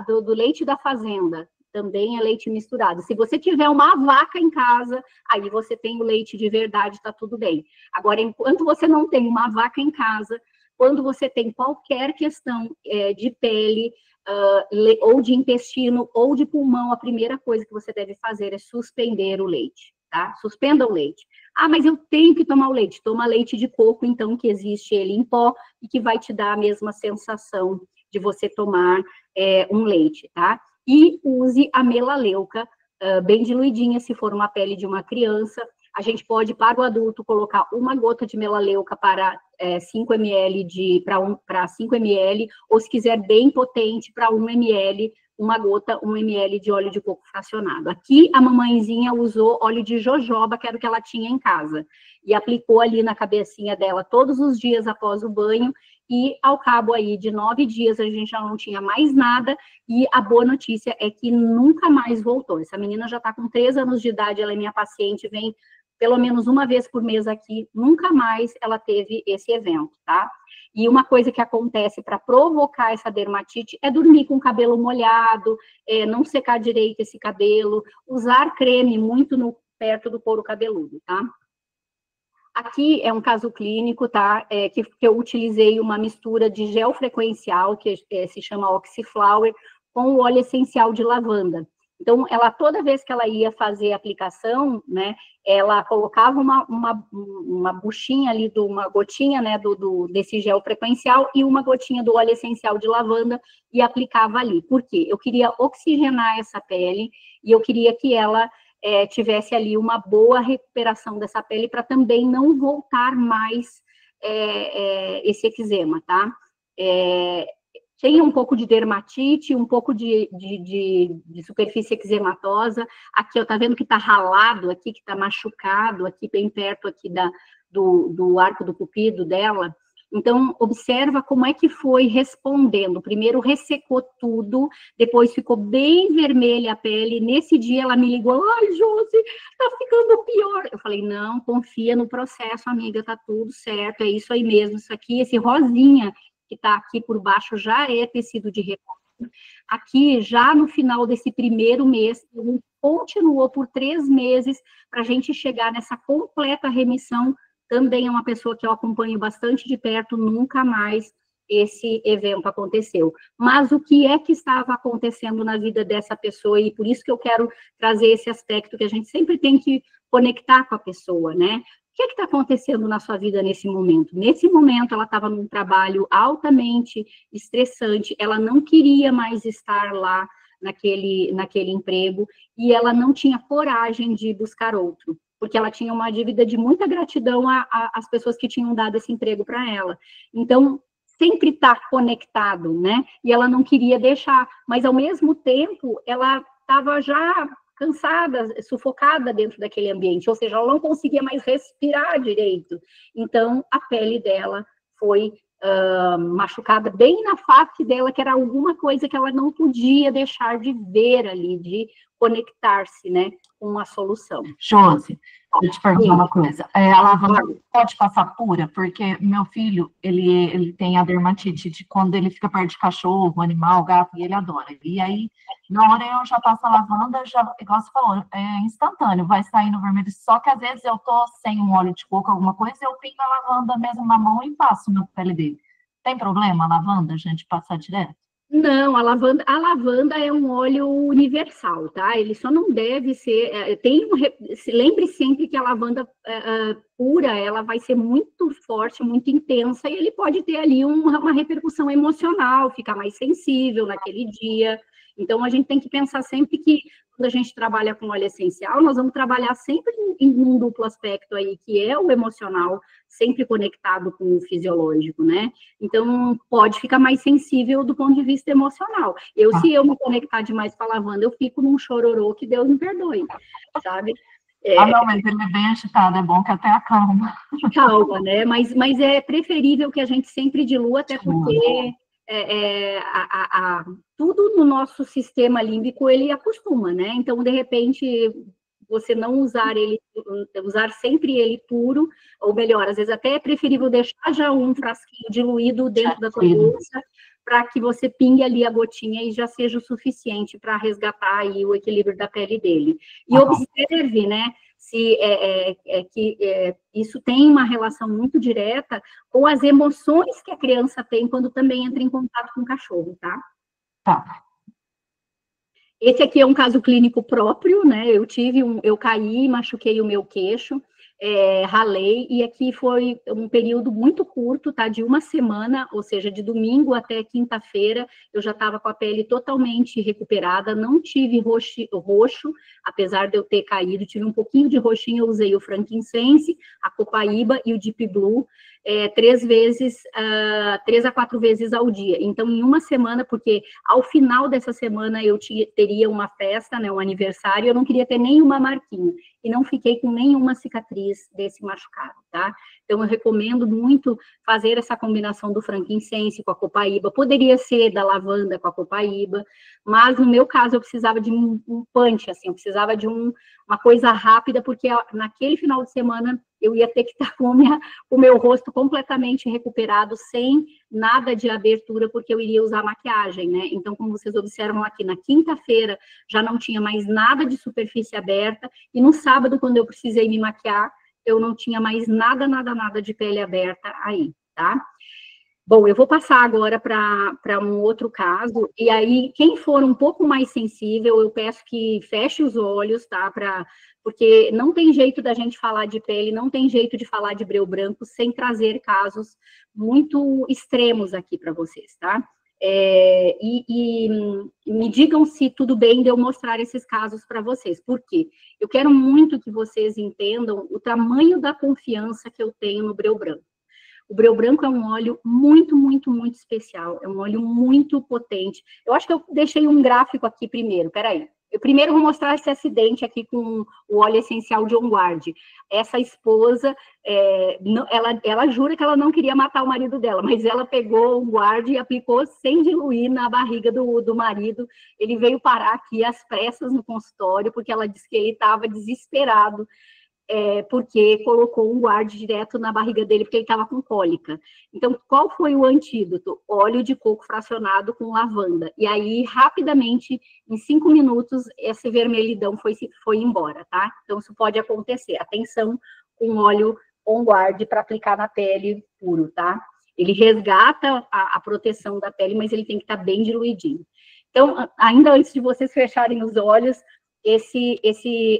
do leite da fazenda. Também é leite misturado. Se você tiver uma vaca em casa, aí você tem o leite de verdade, tá tudo bem. Agora, enquanto você não tem uma vaca em casa, quando você tem qualquer questão de pele, ou de intestino, ou de pulmão, a primeira coisa que você deve fazer é suspender o leite, tá? Suspenda o leite. Ah, mas eu tenho que tomar o leite. Toma leite de coco, então, que existe ele em pó, e que vai te dar a mesma sensação de você tomar um leite, tá? E use a melaleuca bem diluidinha, se for uma pele de uma criança. A gente pode, para o adulto, colocar uma gota de melaleuca para 5 ml para 5 ml, ou se quiser bem potente, para 1 ml, uma gota, 1 ml de óleo de coco fracionado. Aqui, a mamãezinha usou óleo de jojoba, que era o que ela tinha em casa, e aplicou ali na cabecinha dela todos os dias após o banho, e ao cabo aí de 9 dias a gente já não tinha mais nada, e a boa notícia é que nunca mais voltou. Essa menina já está com 3 anos de idade, ela é minha paciente, vem pelo menos uma vez por mês aqui, nunca mais ela teve esse evento, tá? E uma coisa que acontece para provocar essa dermatite é dormir com o cabelo molhado, não secar direito esse cabelo, usar creme muito perto do couro cabeludo, tá? Aqui é um caso clínico, tá? Que eu utilizei uma mistura de gel frequencial, que se chama Oxiflower, com o óleo essencial de lavanda. Então, ela, toda vez que ela ia fazer a aplicação, né, ela colocava uma buchinha ali, uma gotinha, né, desse gel frequencial e uma gotinha do óleo essencial de lavanda e aplicava ali. Por quê? Eu queria oxigenar essa pele e eu queria que ela tivesse ali uma boa recuperação dessa pele para também não voltar mais esse eczema, tá? Tem um pouco de dermatite, um pouco de superfície eczematosa. Aqui, ó, tá vendo que tá ralado aqui, que tá machucado aqui, bem perto aqui do arco do cupido dela. Então, observa como é que foi respondendo. Primeiro ressecou tudo, depois ficou bem vermelha a pele. Nesse dia ela me ligou, ai, Josi, tá ficando pior. Eu falei, não, confia no processo, amiga, tá tudo certo, é isso aí mesmo. Isso aqui, esse rosinha que tá aqui por baixo já é tecido de repouso. Aqui, já no final desse primeiro mês, continuou por 3 meses para a gente chegar nessa completa remissão. Também é uma pessoa que eu acompanho bastante de perto, nunca mais esse evento aconteceu. Mas o que é que estava acontecendo na vida dessa pessoa, e por isso que eu quero trazer esse aspecto que a gente sempre tem que conectar com a pessoa, né? O que é que está acontecendo na sua vida nesse momento? Nesse momento, ela estava num trabalho altamente estressante, ela não queria mais estar lá naquele emprego, e ela não tinha coragem de buscar outro, porque ela tinha uma dívida de muita gratidão às pessoas que tinham dado esse emprego para ela. Então, sempre está conectado, né? E ela não queria deixar, mas ao mesmo tempo, ela estava já cansada, sufocada dentro daquele ambiente, ou seja, ela não conseguia mais respirar direito. Então, a pele dela foi machucada bem na face dela, que era alguma coisa que ela não podia deixar de ver ali, de conectar-se, né, com uma solução. Josi, deixa eu te perguntar uma coisa. A lavanda pode passar pura? Porque meu filho, ele tem a dermatite de quando ele fica perto de cachorro, animal, gato, e ele adora. E aí, na hora eu já passo a lavanda, já, igual você falou, é instantâneo, vai sair no vermelho. Só que às vezes eu tô sem um óleo de coco, alguma coisa, eu pingo a lavanda mesmo na mão e passo na pele dele. Tem problema a lavanda, a gente passar direto? Não, a lavanda é um óleo universal, tá? Ele só não deve ser. Lembre sempre que a lavanda pura, ela vai ser muito forte, muito intensa, e ele pode ter ali uma repercussão emocional, ficar mais sensível naquele dia. Então, a gente tem que pensar sempre que, quando a gente trabalha com óleo essencial, nós vamos trabalhar sempre em um duplo aspecto aí, que é o emocional, sempre conectado com o fisiológico, né? Então, pode ficar mais sensível do ponto de vista emocional. Se eu me conectar demais com a lavanda, eu fico num chororô que Deus me perdoe, sabe? Não, mas ele é bem agitado, é bom que até acalma. Calma, né? Mas é preferível que a gente sempre dilua, até porque tudo no nosso sistema límbico, ele acostuma, né? Então, de repente, você não usar sempre ele puro, ou melhor, às vezes até é preferível deixar já um frasquinho diluído dentro da tua bolsa, para que você pingue ali a gotinha e já seja o suficiente para resgatar aí o equilíbrio da pele dele. E observe, né, isso tem uma relação muito direta com as emoções que a criança tem quando também entra em contato com o cachorro, tá? Tá. Esse aqui é um caso clínico próprio, né? Eu caí, machuquei o meu queixo, ralei, e aqui foi um período muito curto, tá? De uma semana, ou seja, de domingo até quinta-feira, eu já estava com a pele totalmente recuperada, não tive roxo, apesar de eu ter caído, tive um pouquinho de roxinho, eu usei o frankincense, a copaíba e o deep blue, 3 a 4 vezes ao dia. Então, em uma semana, porque ao final dessa semana eu teria uma festa, né, um aniversário, eu não queria ter nenhuma marquinha, e não fiquei com nenhuma cicatriz desse machucado, tá? Então, eu recomendo muito fazer essa combinação do frankincense com a copaíba, poderia ser da lavanda com a copaíba, mas no meu caso eu precisava de um punch, assim, eu precisava de uma coisa rápida, porque naquele final de semana eu ia ter que estar com o meu rosto completamente recuperado, sem nada de abertura, porque eu iria usar maquiagem, né? Então, como vocês observam aqui, na quinta-feira já não tinha mais nada de superfície aberta, e no sábado, quando eu precisei me maquiar, eu não tinha mais nada, nada, nada de pele aberta aí, tá? Bom, eu vou passar agora para um outro caso, e aí, quem for um pouco mais sensível, eu peço que feche os olhos, tá? Porque não tem jeito da gente falar de pele, não tem jeito de falar de breu branco sem trazer casos muito extremos aqui para vocês, tá? E me digam se tudo bem de eu mostrar esses casos para vocês, por quê? Eu quero muito que vocês entendam o tamanho da confiança que eu tenho no breu branco. O breu branco é um óleo muito, muito, muito especial, é um óleo muito potente. Eu acho que eu deixei um gráfico aqui primeiro, peraí. Eu primeiro vou mostrar esse acidente aqui com o óleo essencial de On Guard. Essa esposa, ela jura que ela não queria matar o marido dela, mas ela pegou o On Guard e aplicou sem diluir na barriga do marido. Ele veio parar aqui às pressas no consultório, porque ela disse que ele estava desesperado, porque colocou um guarde direto na barriga dele, porque ele estava com cólica. Então, qual foi o antídoto? Óleo de coco fracionado com lavanda. E aí, rapidamente, em 5 minutos, essa vermelhidão foi embora, tá? Então, isso pode acontecer. Atenção com óleo On Guard para aplicar na pele puro, tá? Ele resgata a proteção da pele, mas ele tem que estar bem diluidinho. Então, ainda antes de vocês fecharem os olhos,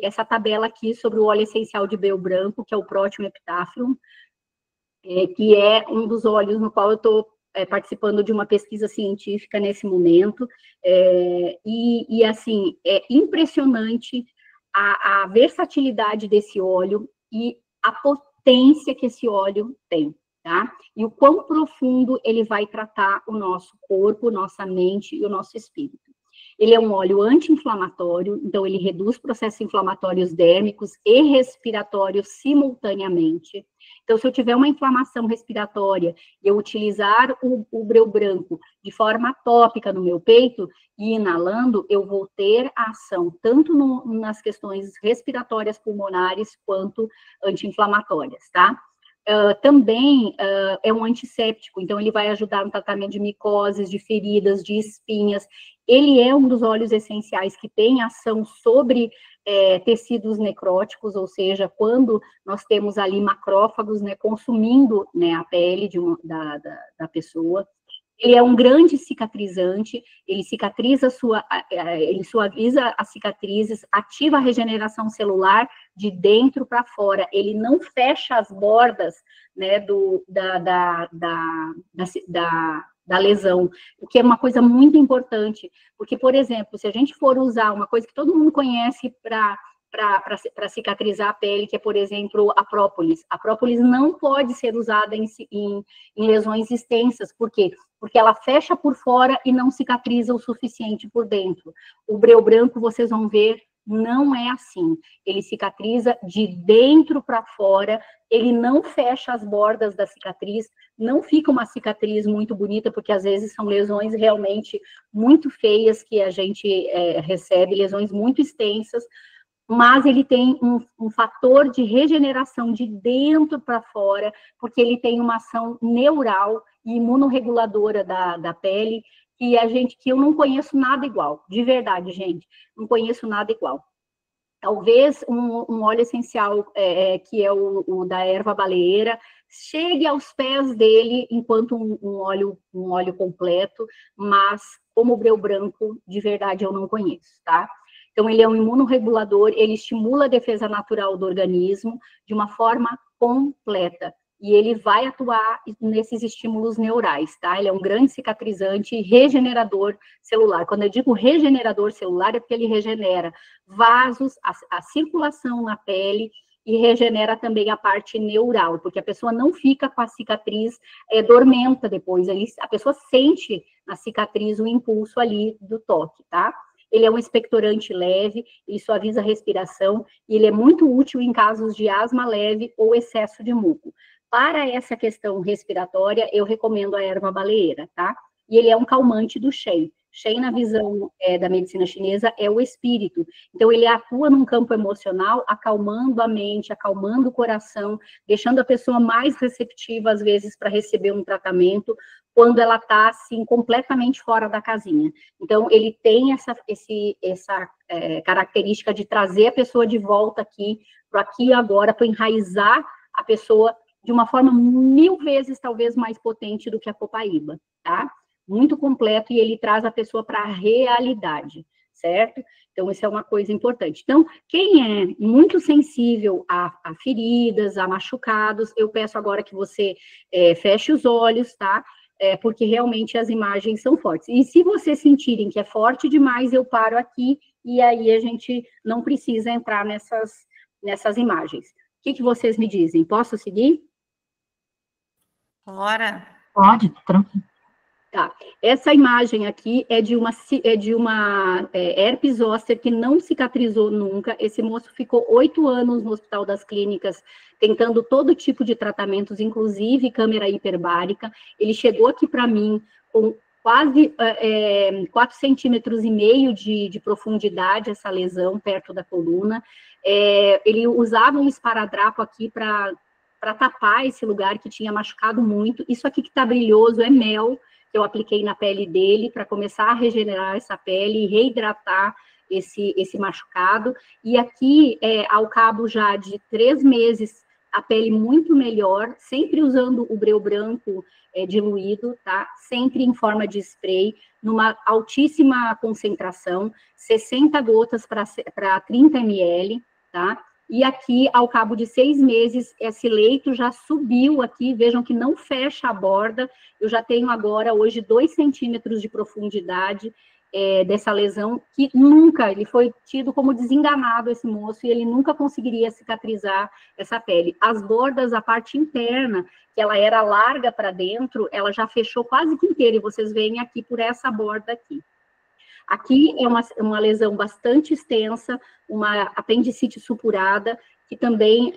essa tabela aqui sobre o óleo essencial de breu branco, que é o Protium Epitaphyum, que é um dos óleos no qual eu estou participando de uma pesquisa científica nesse momento, e assim, é impressionante a versatilidade desse óleo e a potência que esse óleo tem, tá? E o quão profundo ele vai tratar o nosso corpo, nossa mente e o nosso espírito. Ele é um óleo anti-inflamatório, então ele reduz processos inflamatórios dérmicos e respiratórios simultaneamente. Então, se eu tiver uma inflamação respiratória e eu utilizar o breu branco de forma tópica no meu peito e inalando, eu vou ter a ação tanto nas questões respiratórias pulmonares quanto anti-inflamatórias, tá? Também é um antisséptico, então ele vai ajudar no tratamento de micoses, de feridas, de espinhas. Ele é um dos óleos essenciais que tem ação sobre tecidos necróticos, ou seja, quando nós temos ali macrófagos, né, consumindo, né, a pele da pessoa. Ele é um grande cicatrizante, ele ele suaviza as cicatrizes, ativa a regeneração celular de dentro para fora, ele não fecha as bordas, né, da lesão, o que é uma coisa muito importante, porque, por exemplo, se a gente for usar uma coisa que todo mundo conhece para cicatrizar a pele, que é, por exemplo, a própolis. A própolis não pode ser usada em lesões extensas, por quê? Porque ela fecha por fora e não cicatriza o suficiente por dentro. O breu branco, vocês vão ver, não é assim. Ele cicatriza de dentro para fora, ele não fecha as bordas da cicatriz, não fica uma cicatriz muito bonita, porque às vezes são lesões realmente muito feias que a gente recebe, lesões muito extensas, mas ele tem um fator de regeneração de dentro para fora, porque ele tem uma ação neural e imunorreguladora da pele, que eu não conheço nada igual, de verdade, gente, não conheço nada igual. Talvez um óleo essencial, que é o da erva baleeira, chegue aos pés dele enquanto um óleo completo, mas como o breu branco, de verdade, eu não conheço, tá? Então, ele é um imunorregulador, ele estimula a defesa natural do organismo de uma forma completa. E ele vai atuar nesses estímulos neurais, tá? Ele é um grande cicatrizante e regenerador celular. Quando eu digo regenerador celular, é porque ele regenera vasos, a circulação na pele e regenera também a parte neural, porque a pessoa não fica com a cicatriz dormenta depois. A pessoa sente na cicatriz o impulso ali do toque, tá? Ele é um expectorante leve, ele suaviza a respiração e ele é muito útil em casos de asma leve ou excesso de muco. Para essa questão respiratória, eu recomendo a erva baleeira, tá? E ele é um calmante do Shen. Shen, na visão da medicina chinesa, é o espírito. Então, ele atua num campo emocional, acalmando a mente, acalmando o coração, deixando a pessoa mais receptiva, às vezes, para receber um tratamento, quando ela está, assim, completamente fora da casinha. Então, ele tem essa característica de trazer a pessoa de volta aqui, para aqui e agora, para enraizar a pessoa de uma forma 1000 vezes, talvez, mais potente do que a copaíba, tá? Muito completo, e ele traz a pessoa para a realidade, certo? Então, isso é uma coisa importante. Então, quem é muito sensível a feridas, a machucados, eu peço agora que você feche os olhos, tá? Porque realmente as imagens são fortes. E se vocês sentirem que é forte demais, eu paro aqui, e aí a gente não precisa entrar nessas imagens. O que vocês me dizem? Posso seguir? Bora. Pode, tranquilo. Tá. Essa imagem aqui é de uma herpes zoster que não cicatrizou nunca. Esse moço ficou 8 anos no Hospital das Clínicas, tentando todo tipo de tratamentos, inclusive câmera hiperbárica. Ele chegou aqui para mim com quase 4,5 centímetros de profundidade, essa lesão perto da coluna. Ele usava um esparadrapo aqui para tapar esse lugar que tinha machucado muito. Isso aqui que está brilhoso é mel, que eu apliquei na pele dele para começar a regenerar essa pele e reidratar esse machucado. E aqui, ao cabo já de 3 meses, a pele muito melhor, sempre usando o breu branco diluído, tá? Sempre em forma de spray, numa altíssima concentração, 60 gotas para 30 ml, tá? E aqui, ao cabo de 6 meses, esse leito já subiu aqui, vejam que não fecha a borda, eu já tenho agora, hoje, 2 centímetros de profundidade dessa lesão, que nunca, ele foi tido como desenganado, esse moço, e ele nunca conseguiria cicatrizar essa pele. As bordas, a parte interna, que ela era larga para dentro, ela já fechou quase que inteira, e vocês veem aqui por essa borda aqui. Aqui é uma lesão bastante extensa, uma apendicite supurada, que também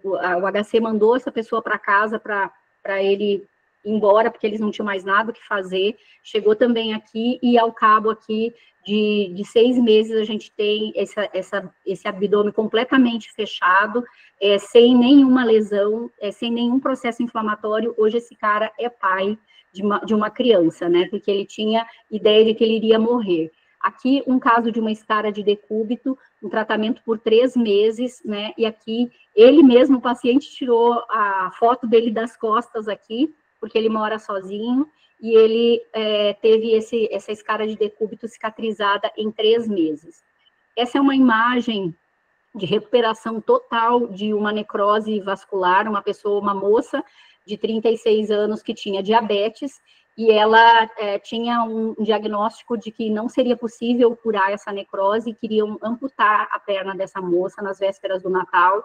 o HC mandou essa pessoa para casa para ele ir embora, porque eles não tinham mais nada o que fazer. Chegou também aqui, e ao cabo aqui de 6 meses, a gente tem esse abdômen completamente fechado, sem nenhuma lesão, sem nenhum processo inflamatório. Hoje esse cara é pai de uma criança, né, porque ele tinha ideia de que ele iria morrer. Aqui, um caso de uma escara de decúbito, um tratamento por 3 meses, né, e aqui, ele mesmo, o paciente tirou a foto dele das costas aqui, porque ele mora sozinho, e ele teve essa escara de decúbito cicatrizada em 3 meses. Essa é uma imagem de recuperação total de uma necrose vascular, uma moça de 36 anos que tinha diabetes, e ela tinha um diagnóstico de que não seria possível curar essa necrose, e queriam amputar a perna dessa moça nas vésperas do Natal.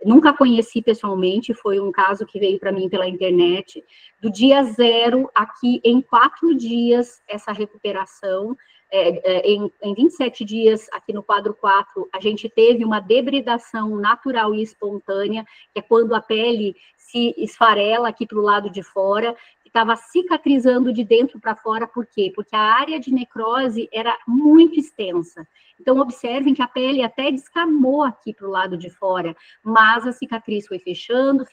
Nunca conheci pessoalmente, foi um caso que veio para mim pela internet. Do dia 0, aqui em 4 dias, essa recuperação, em 27 dias, aqui no quadro 4, a gente teve uma debridação natural e espontânea, que é quando a pele se esfarela aqui para o lado de fora, estava cicatrizando de dentro para fora. Por quê? Porque a área de necrose era muito extensa. Então, observem que a pele até descamou aqui para o lado de fora, mas a cicatriz foi fechando,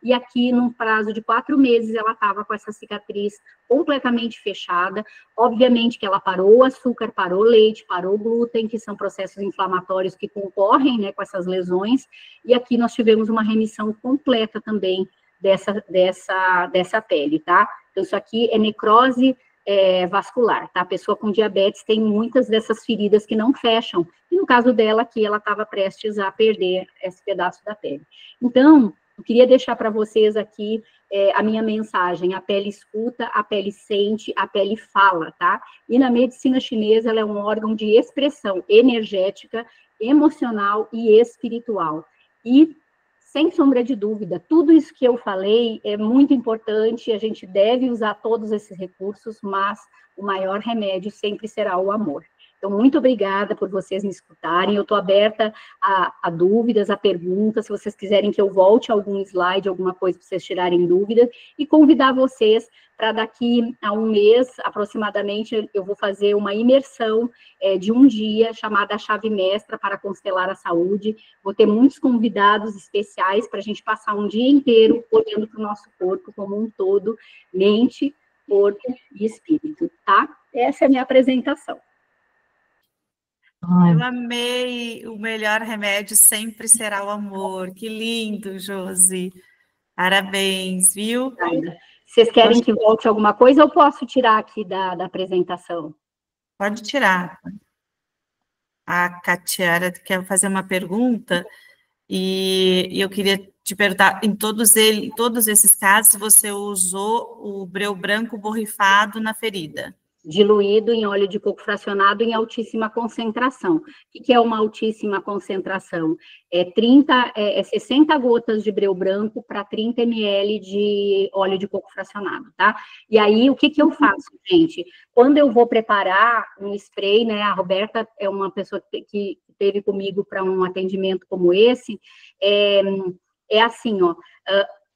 e aqui, num prazo de 4 meses, ela estava com essa cicatriz completamente fechada. Obviamente que ela parou o açúcar, parou o leite, parou o glúten, que são processos inflamatórios que concorrem, né, com essas lesões, e aqui nós tivemos uma remissão completa também dessa pele, tá? Então, isso aqui é necrose vascular, tá? A pessoa com diabetes tem muitas dessas feridas que não fecham, e no caso dela aqui, ela estava prestes a perder esse pedaço da pele. Então, eu queria deixar para vocês aqui a minha mensagem: a pele escuta, a pele sente, a pele fala, tá? E na medicina chinesa, ela é um órgão de expressão energética, emocional e espiritual. E, sem sombra de dúvida, tudo isso que eu falei é muito importante, a gente deve usar todos esses recursos, mas o maior remédio sempre será o amor. Então, muito obrigada por vocês me escutarem. Eu estou aberta a dúvidas, a perguntas. Se vocês quiserem que eu volte a algum slide, alguma coisa para vocês tirarem dúvidas, e convidar vocês para daqui a um mês, aproximadamente, eu vou fazer uma imersão de um dia, chamada A Chave Mestra para Constelar a Saúde. Vou ter muitos convidados especiais para a gente passar um dia inteiro olhando para o nosso corpo como um todo, mente, corpo e espírito, tá? Essa é a minha apresentação. Eu amei. O melhor remédio sempre será o amor. Que lindo, Josi. Parabéns, viu? Vocês querem que volte alguma coisa ou posso tirar aqui da apresentação? Pode tirar. A Catiara quer fazer uma pergunta e eu queria te perguntar, em todos esses casos, você usou o breu branco borrifado na ferida? Diluído em óleo de coco fracionado em altíssima concentração. O que é uma altíssima concentração? É 60 gotas de breu branco para 30 ml de óleo de coco fracionado, tá? E aí, o que eu faço, gente? Quando eu vou preparar um spray, né, a Roberta é uma pessoa que esteve comigo para um atendimento como esse, é assim, ó,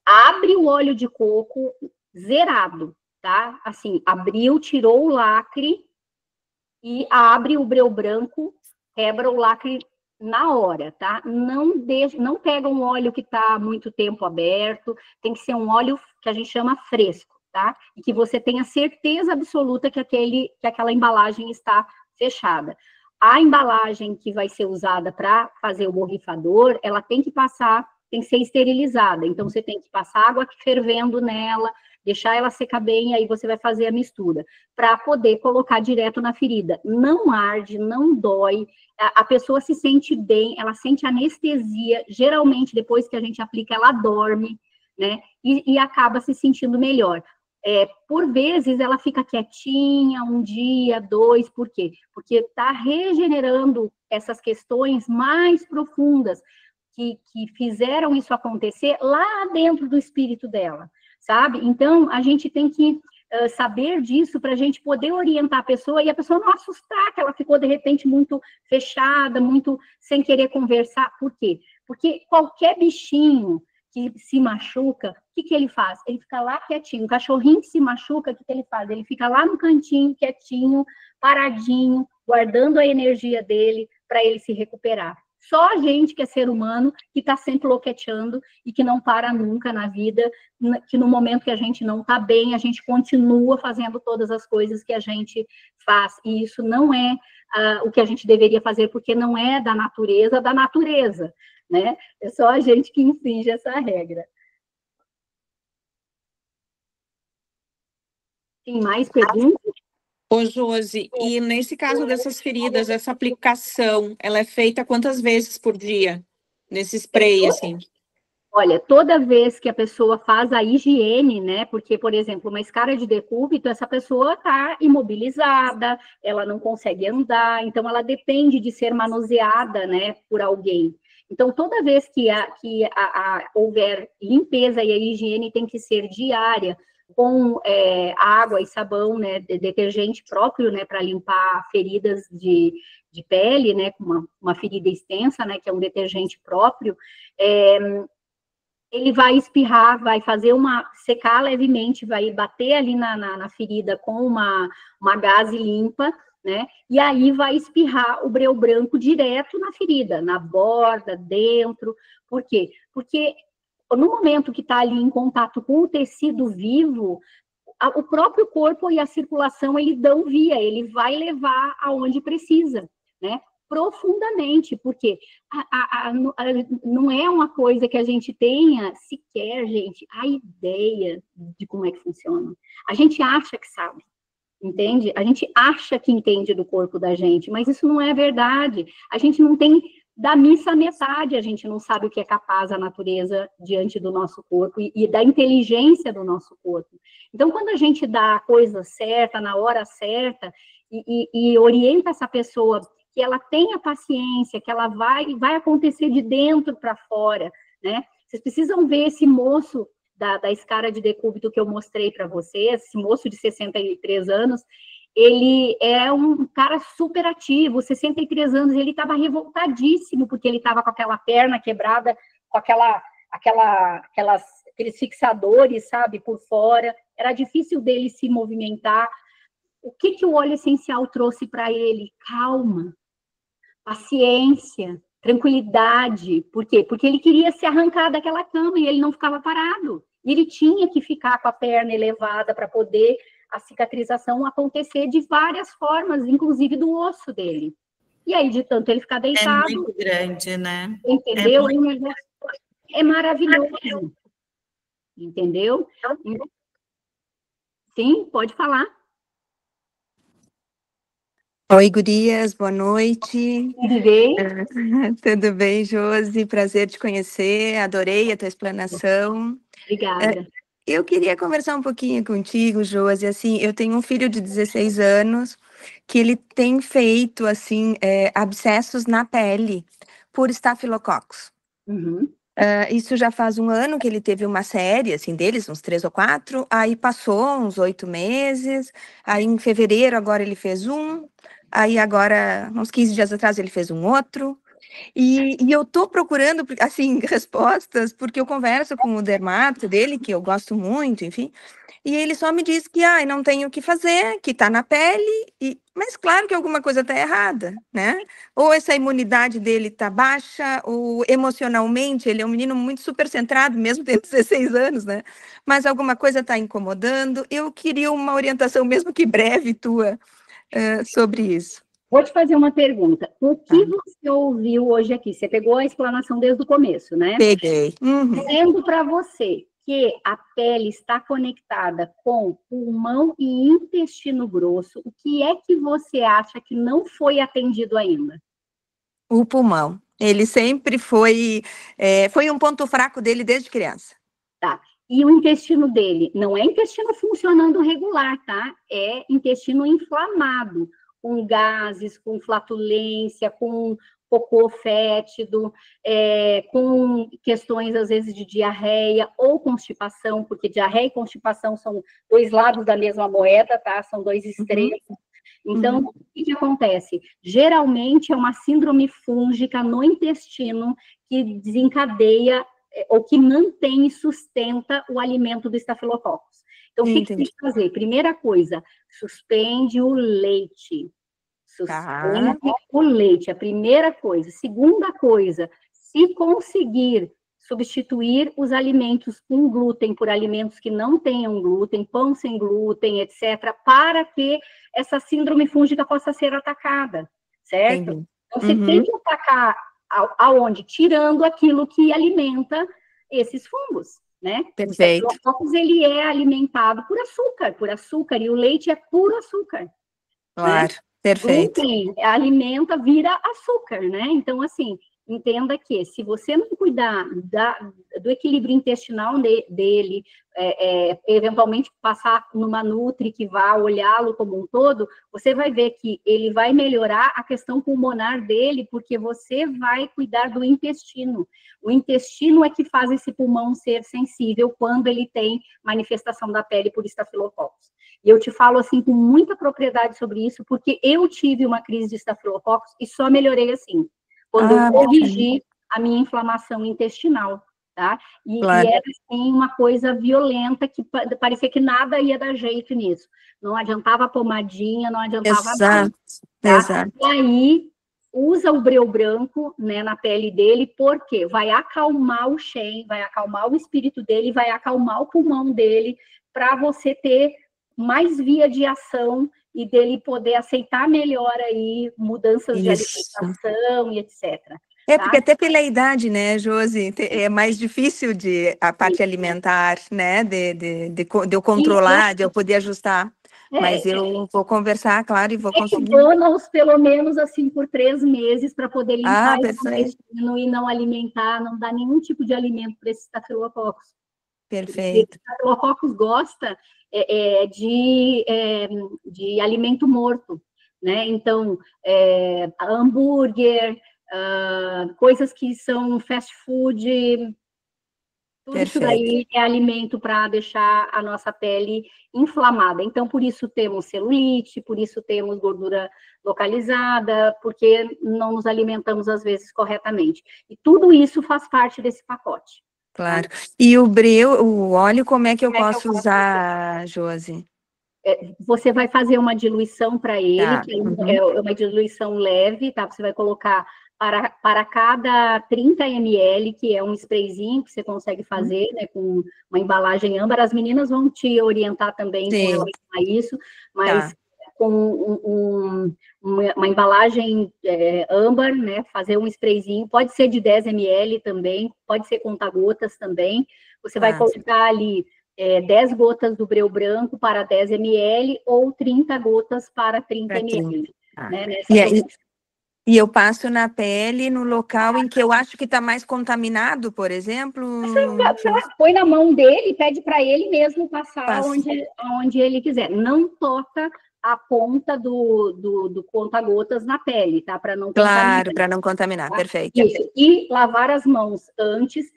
abre o óleo de coco zerado, tá? Assim, abriu, tirou o lacre e abre o breu branco, quebra o lacre na hora, tá? Não pega um óleo que está muito tempo aberto, tem que ser um óleo que a gente chama fresco, tá? E que você tenha certeza absoluta que aquela embalagem está fechada. A embalagem que vai ser usada para fazer o borrifador, ela tem que ser esterilizada. Então, você tem que passar água fervendo nela, deixar ela secar bem, aí você vai fazer a mistura, para poder colocar direto na ferida. Não arde, não dói, a pessoa se sente bem, ela sente anestesia, geralmente, depois que a gente aplica, ela dorme, né, e acaba se sentindo melhor. Por vezes, ela fica quietinha, um dia, 2, por quê? Porque está regenerando essas questões mais profundas, que fizeram isso acontecer lá dentro do espírito dela, sabe? Então, a gente tem que saber disso para a gente poder orientar a pessoa e a pessoa não assustar que ela ficou, de repente, muito fechada, muito sem querer conversar. Por quê? Porque qualquer bichinho que se machuca, o que ele faz? Ele fica lá quietinho. O cachorrinho que se machuca, o que ele faz? Ele fica lá no cantinho, quietinho, paradinho, guardando a energia dele para ele se recuperar. Só a gente que é ser humano, que está sempre loqueteando e que não para nunca na vida, que no momento que a gente não está bem, a gente continua fazendo todas as coisas que a gente faz. E isso não é o que a gente deveria fazer, porque não é da natureza, né? É só a gente que infringe essa regra. Tem mais perguntas? Ô, Josi, e nesse caso dessas feridas, essa aplicação, ela é feita quantas vezes por dia? Nesse spray, assim? Olha, toda vez que a pessoa faz a higiene, né? Porque, por exemplo, uma escara de decúbito, essa pessoa está imobilizada, ela não consegue andar, então ela depende de ser manuseada, né, por alguém. Então, toda vez que houver limpeza e a higiene tem que ser diária, com água e sabão, né, detergente próprio, né, para limpar feridas de pele, né, com uma ferida extensa, né, que é um detergente próprio, ele vai espirrar, vai secar levemente, vai bater ali na ferida com uma gaze limpa, né, e aí vai espirrar o breu branco direto na ferida, na borda, dentro. Por quê? Porque no momento que está ali em contato com o tecido vivo, o próprio corpo e a circulação, ele dão via, ele vai levar aonde precisa, né? Profundamente, porque não é uma coisa que a gente tenha sequer, gente, a ideia de como é que funciona. A gente acha que sabe, entende? A gente acha que entende do corpo da gente, mas isso não é verdade. A gente não tem da missa metade, a gente não sabe o que é capaz a natureza diante do nosso corpo e da inteligência do nosso corpo. Então, quando a gente dá a coisa certa, na hora certa, e orienta essa pessoa que ela tenha paciência, que ela vai acontecer de dentro para fora, né? Vocês precisam ver esse moço da escara de decúbito que eu mostrei para vocês, esse moço de 63 anos, ele é um cara super ativo, 63 anos, ele estava revoltadíssimo, porque ele estava com aquela perna quebrada, com aqueles fixadores, sabe, por fora, era difícil dele se movimentar. O que o óleo essencial trouxe para ele? Calma, paciência, tranquilidade. Por quê? Porque ele queria se arrancar daquela cama e ele não ficava parado. E ele tinha que ficar com a perna elevada para poder a cicatrização acontecer de várias formas, inclusive do osso dele. E aí, de tanto ele ficar deitado... É muito grande, né? Entendeu? É maravilhoso. Entendeu? Sim, pode falar. Oi, gurias, boa noite. Tudo bem? Tudo bem, Josi? Prazer te conhecer, adorei a tua explanação. Obrigada. Eu queria conversar um pouquinho contigo, Josi. Assim, eu tenho um filho de 16 anos que ele tem feito, assim, abscessos na pele por estafilococcus. Uhum. Isso já faz um ano que ele teve uma série, assim, deles, uns 3 ou 4, aí passou uns 8 meses, aí em fevereiro agora ele fez um, aí agora, uns 15 dias atrás ele fez um outro, e eu tô procurando, assim, respostas, porque eu converso com o dermato dele, que eu gosto muito, enfim, e ele só me diz que, não tem o que fazer, que tá na pele, mas claro que alguma coisa tá errada, né? Ou essa imunidade dele tá baixa, ou emocionalmente, ele é um menino muito super centrado, mesmo tendo 16 anos, né? Mas alguma coisa tá incomodando. Eu queria uma orientação, mesmo que breve, tua, sobre isso. Vou te fazer uma pergunta. O que você ouviu hoje aqui? Você pegou a explanação desde o começo, né? Peguei. Dizendo para você que a pele está conectada com pulmão e intestino grosso, o que é que você acha que não foi atendido ainda? O pulmão. Ele sempre foi um ponto fraco dele desde criança. Tá. E o intestino dele? Não é intestino funcionando regular, tá? É intestino inflamado, com gases, com flatulência, com cocô fétido, com questões, às vezes, de diarreia ou constipação, porque diarreia e constipação são dois lados da mesma moeda, tá? São dois extremos. Então, o que acontece? Geralmente é uma síndrome fúngica no intestino que desencadeia ou que mantém e sustenta o alimento do estafilococcus. Então, o que tem que fazer? Primeira coisa, suspende o leite. Suspende o leite, a primeira coisa. Segunda coisa, se conseguir substituir os alimentos com glúten por alimentos que não tenham glúten, pão sem glúten, etc., para que essa síndrome fúngica possa ser atacada, certo? Entendi. Então, você tem que atacar aonde? Tirando aquilo que alimenta esses fungos, né? Perfeito. O estafilococcus, ele é alimentado por açúcar, e o leite é puro açúcar. Claro, né? Perfeito. Glúten alimenta, vira açúcar, né? Então, assim, entenda que se você não cuidar do equilíbrio intestinal dele, eventualmente passar numa nutri que vá olhá-lo como um todo, você vai ver que ele vai melhorar a questão pulmonar dele, porque você vai cuidar do intestino. O intestino é que faz esse pulmão ser sensível quando ele tem manifestação da pele por estafilococcus. E eu te falo, assim, com muita propriedade sobre isso, porque eu tive uma crise de estafilococcus e só melhorei assim, quando eu corrigi a minha inflamação intestinal, tá? E era, assim, uma coisa violenta, que parecia que nada ia dar jeito nisso. Não adiantava pomadinha, não adiantava nada. Tá? Exato. E aí, usa o breu branco, né, na pele dele, porque vai acalmar o Shen, vai acalmar o espírito dele, vai acalmar o pulmão dele, para você ter mais via de ação e dele poder aceitar melhor aí mudanças de alimentação e etc. Porque até pela idade, né, Josi, é mais difícil a parte alimentar, né, de eu controlar, de eu poder ajustar. Mas eu vou conversar, claro, e vou conseguir. McDonald's, pelo menos, assim, por 3 meses, para poder limpar esse perfeito. intestino e não alimentar, não dar nenhum tipo de alimento para esse estafilococcus. Perfeito. O estafilococcus gosta de alimento morto, né? Então, hambúrguer, coisas que são fast food, Tudo isso daí é alimento para deixar a nossa pele inflamada. Então, por isso temos celulite, por isso temos gordura localizada, porque não nos alimentamos, às vezes, corretamente. E tudo isso faz parte desse pacote. Claro. E o óleo, como é que eu posso usar, Josi? Você vai fazer uma diluição para ele, Tá. que é uma diluição leve, tá? Você vai colocar para cada 30 ml, que é um sprayzinho que você consegue fazer, né, com uma embalagem âmbar. As meninas vão te orientar também com relação a isso, mas com uma embalagem âmbar, né, fazer um sprayzinho, pode ser de 10 ml também, pode ser conta-gotas também. Você vai colocar ali 10 gotas do breu branco para 10 ml ou 30 gotas para 30 ml. Né, e eu passo na pele no local em que eu acho que está mais contaminado, por exemplo? Você põe na mão dele, pede para ele mesmo passar onde ele quiser. Não toca a ponta do conta-gotas na pele, tá? Para não contaminar. Claro, para não contaminar, tá? Perfeito. Isso. E lavar as mãos antes.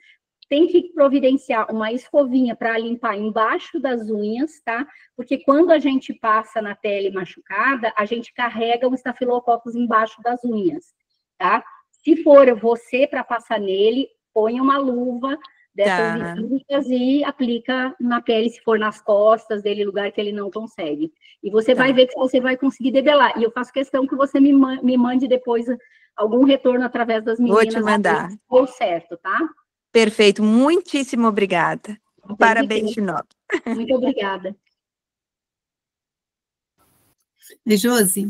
Tem que providenciar uma escovinha para limpar embaixo das unhas, tá? Porque quando a gente passa na pele machucada, a gente carrega o estafilococcus embaixo das unhas, tá? Se for você para passar nele, põe uma luva dessas cirúrgicas e aplica na pele, se for nas costas dele, lugar que ele não consegue. E você vai ver que você vai conseguir debelar. E eu faço questão que você me mande depois algum retorno através das meninas. Vou te mandar. Deu certo, tá? Perfeito, muitíssimo obrigada. Parabéns de novo. Muito obrigada. E Josi,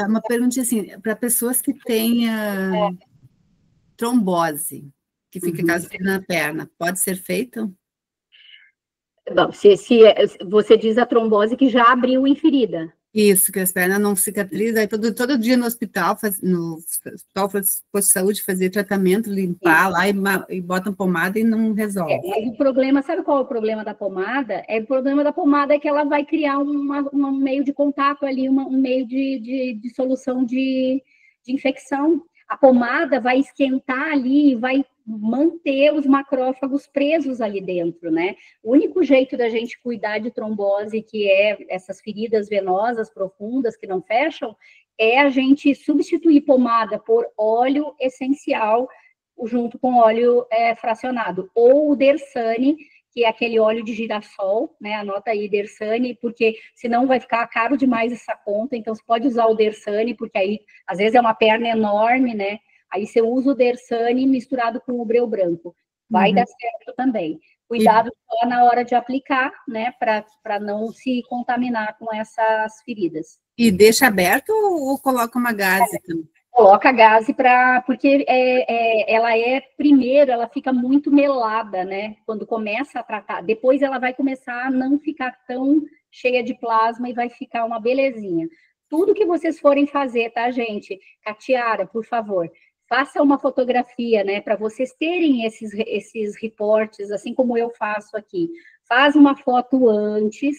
uma pergunta assim, para pessoas que têm trombose, que fica caso na perna, pode ser feito? Bom, você diz a trombose que já abriu em ferida. Isso, que as pernas não cicatrizam, aí todo dia no hospital, posto de saúde, fazer tratamento, limpar lá e botam pomada e não resolve. Mas o problema, sabe qual é o problema da pomada? O problema da pomada é que ela vai criar um meio de contato ali, um meio de solução de infecção. A pomada vai esquentar ali, vai manter os macrófagos presos ali dentro, né? O único jeito da gente cuidar de trombose, que é essas feridas venosas profundas que não fecham, é a gente substituir pomada por óleo essencial junto com óleo fracionado, ou o Dersane, que é aquele óleo de girassol, né? Anota aí, Dersane, porque senão vai ficar caro demais essa conta, então você pode usar o Dersane, porque aí, às vezes, é uma perna enorme, né? Aí você usa o Dersane misturado com o breu branco. Vai dar certo também. Cuidado só na hora de aplicar, né? Para não se contaminar com essas feridas. E deixa aberto ou coloca uma gaze também? Coloca gaze porque primeiro, ela fica muito melada, né? Quando começa a tratar. Depois ela vai começar a não ficar tão cheia de plasma e vai ficar uma belezinha. Tudo que vocês forem fazer, tá, gente? Catiara, por favor, faça uma fotografia, né? Para vocês terem esses reportes, assim como eu faço aqui. Faz uma foto antes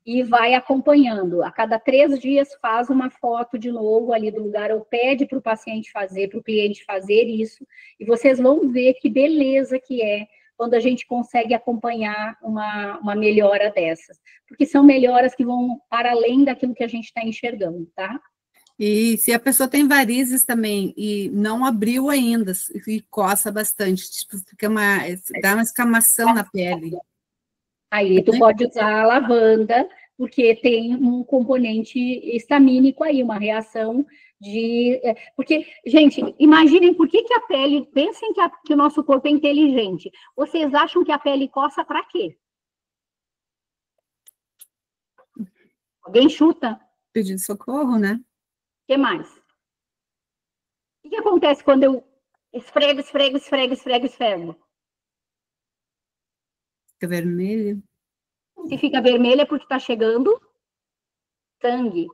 e vai acompanhando. A cada 3 dias faz uma foto de novo ali do lugar, ou pede para o paciente fazer, para o cliente fazer isso, e vocês vão ver que beleza que é quando a gente consegue acompanhar uma melhora dessas. Porque são melhoras que vão para além daquilo que a gente está enxergando, tá? E se a pessoa tem varizes também e não abriu ainda, e coça bastante, tipo, dá uma escamação na pele. Aí tu pode usar a lavanda, porque tem um componente histamínico aí, uma reação de... Porque, gente, imaginem por que a pele... Pensem que o nosso corpo é inteligente. Vocês acham que a pele coça para quê? Alguém chuta? Pedir socorro, né? O que mais? O que acontece quando eu esfrego? Fica vermelho. Se fica vermelho é porque está chegando sangue.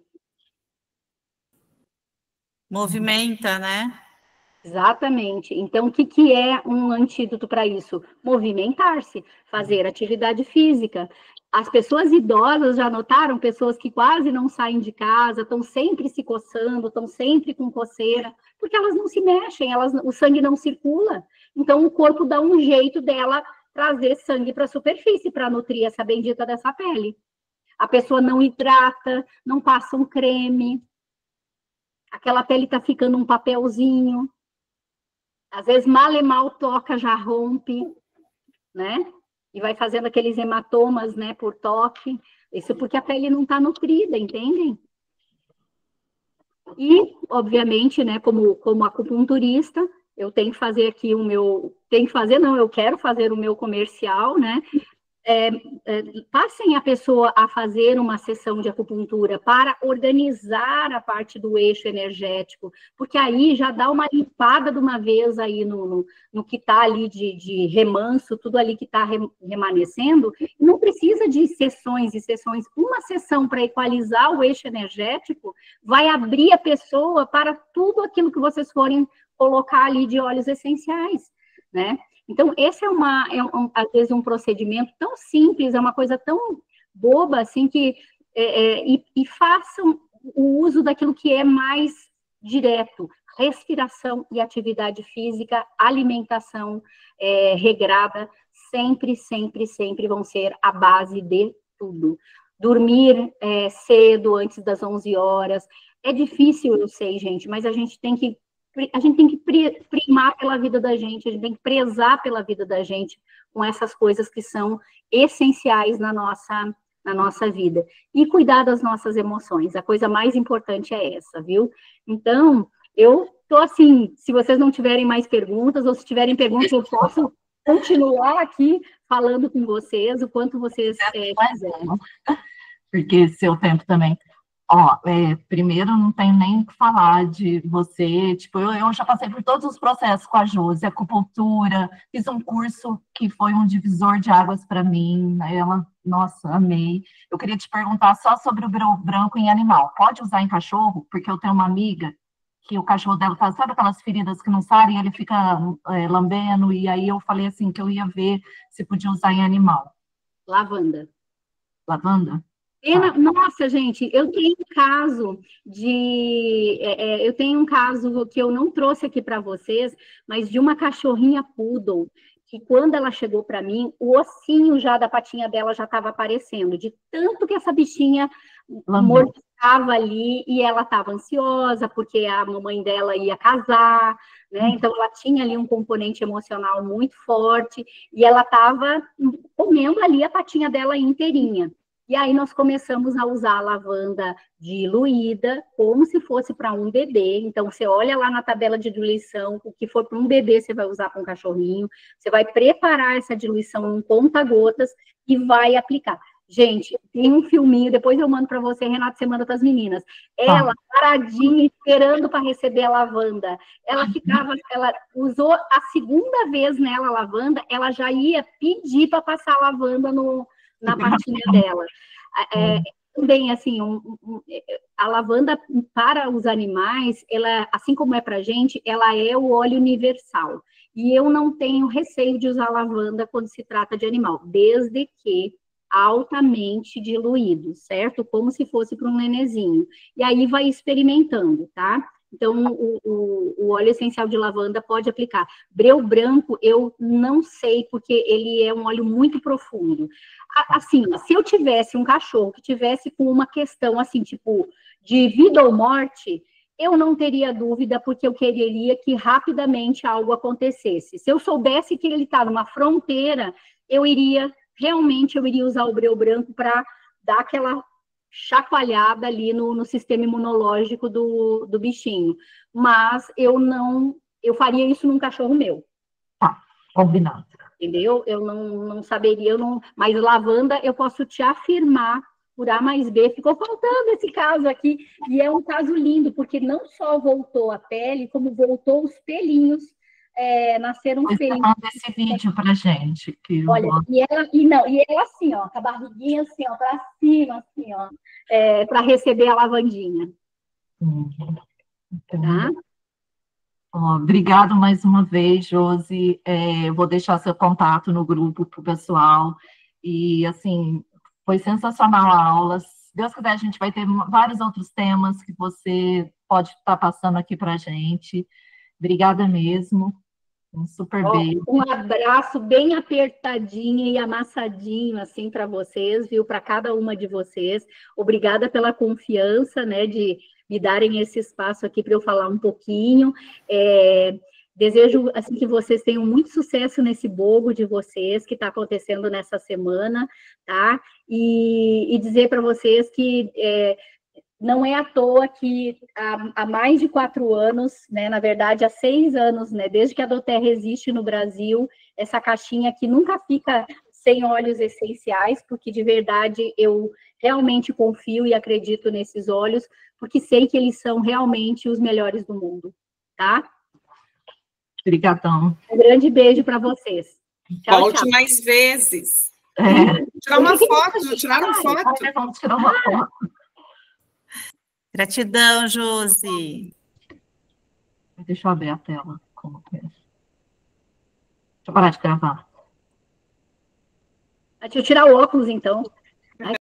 Movimenta, né? Exatamente. Então, o que é um antídoto para isso? Movimentar-se, fazer atividade física. As pessoas idosas já notaram, pessoas que quase não saem de casa, estão sempre se coçando, estão sempre com coceira, porque elas não se mexem, o sangue não circula. Então, o corpo dá um jeito dela trazer sangue para a superfície, para nutrir essa bendita dessa pele. A pessoa não hidrata, não passa um creme, aquela pele está ficando um papelzinho, às vezes mal e mal toca, já rompe, né? E vai fazendo aqueles hematomas, né, por toque. Isso porque a pele não está nutrida, entendem? E, obviamente, né, como acupunturista, eu tenho que fazer aqui o meu... Tenho que fazer, não, eu quero fazer o meu comercial, né? Passem a pessoa a fazer uma sessão de acupuntura para organizar a parte do eixo energético, porque aí já dá uma limpada de uma vez aí no que está ali de remanso, tudo ali que está remanescendo, não precisa de sessões e sessões. Uma sessão para equalizar o eixo energético vai abrir a pessoa para tudo aquilo que vocês forem colocar ali de óleos essenciais, né? Então, esse às vezes, um procedimento tão simples, é uma coisa tão boba, assim, que e façam o uso daquilo que é mais direto, respiração e atividade física, alimentação regrada, sempre, sempre, sempre vão ser a base de tudo. Dormir cedo, antes das 11 horas, é difícil, eu sei, gente, mas a gente tem que primar pela vida da gente, a gente tem que prezar pela vida da gente com essas coisas que são essenciais na nossa vida. E cuidar das nossas emoções, a coisa mais importante é essa, viu? Então, eu tô assim, se vocês não tiverem mais perguntas, ou se tiverem perguntas, eu posso continuar aqui falando com vocês, o quanto vocês quiserem. Porque seu tempo também... Ó, primeiro, não tenho nem o que falar de você, tipo, eu já passei por todos os processos com a Josi, acupuntura, fiz um curso que foi um divisor de águas para mim, nossa, amei. Eu queria te perguntar só sobre o breu branco em animal, pode usar em cachorro? Porque eu tenho uma amiga que o cachorro dela faz, sabe aquelas feridas que não saem, ele fica lambendo, e aí eu falei assim, que eu ia ver se podia usar em animal. Lavanda. Lavanda? Nossa, gente, eu tenho um caso que eu não trouxe aqui para vocês, mas de uma cachorrinha poodle, que quando ela chegou para mim, o ossinho já da patinha dela já estava aparecendo, de tanto que essa bichinha mordicava ali, e ela estava ansiosa, porque a mamãe dela ia casar, né? Então ela tinha ali um componente emocional muito forte, e ela estava comendo ali a patinha dela inteirinha. E aí nós começamos a usar a lavanda diluída, como se fosse para um bebê. Então, você olha lá na tabela de diluição, o que for para um bebê, você vai usar para um cachorrinho. Você vai preparar essa diluição em conta-gotas e vai aplicar. Gente, tem um filminho, depois eu mando para você, Renato, você manda para as meninas. Ela, paradinha, esperando para receber a lavanda. Ela usou a segunda vez nela a lavanda, ela já ia pedir para passar a lavanda na patinha dela. Também, assim, a lavanda para os animais, ela, assim como é para a gente, ela é o óleo universal. E eu não tenho receio de usar lavanda quando se trata de animal, desde que altamente diluído, certo? Como se fosse para um nenezinho. E aí vai experimentando, tá? Então, o óleo essencial de lavanda pode aplicar. Breu branco, eu não sei, porque ele é um óleo muito profundo. Assim, se eu tivesse um cachorro que tivesse com uma questão, assim, tipo, de vida ou morte, eu não teria dúvida, porque eu quereria que rapidamente algo acontecesse. Se eu soubesse que ele está numa fronteira, realmente eu iria usar o breu branco para dar aquela chacoalhada ali no sistema imunológico do bichinho. Mas eu faria isso num cachorro meu. Tá, combinado. Entendeu? Eu não saberia, mas lavanda eu posso te afirmar, por A mais B, ficou faltando esse caso aqui, e é um caso lindo, porque não só voltou a pele, como voltou os pelinhos, nasceram os pelinhos. Manda esse vídeo pra gente. Olha, e ela assim, ó, com a barriguinha assim, ó, pra cima, assim, ó, para receber a lavandinha. Tá? Obrigado mais uma vez, Josi. Vou deixar seu contato no grupo para o pessoal. E, assim, foi sensacional a aula. Se Deus quiser, a gente vai ter vários outros temas que você pode estar passando aqui para a gente. Obrigada mesmo. Um super Ó, beijo. um abraço bem apertadinho e amassadinho, assim, para vocês, viu? Para cada uma de vocês. Obrigada pela confiança, né, de me darem esse espaço aqui para eu falar um pouquinho. Desejo, assim, que vocês tenham muito sucesso nesse bogo de vocês, que está acontecendo nessa semana, tá? E dizer para vocês que não é à toa que há mais de 4 anos, né, na verdade há 6 anos, né, desde que a Doterra existe no Brasil, essa caixinha aqui nunca fica sem óleos essenciais, porque de verdade eu realmente confio e acredito nesses óleos, porque sei que eles são realmente os melhores do mundo, tá? Obrigadão. Um grande beijo para vocês. Tchau, Volte tchau. mais vezes. É, Tirar uma foto, tirar uma foto. vamos tirar uma foto. Gratidão, Josi. Deixa eu abrir a tela. Como que é? Deixa eu parar de gravar. Deixa eu tirar o óculos, então.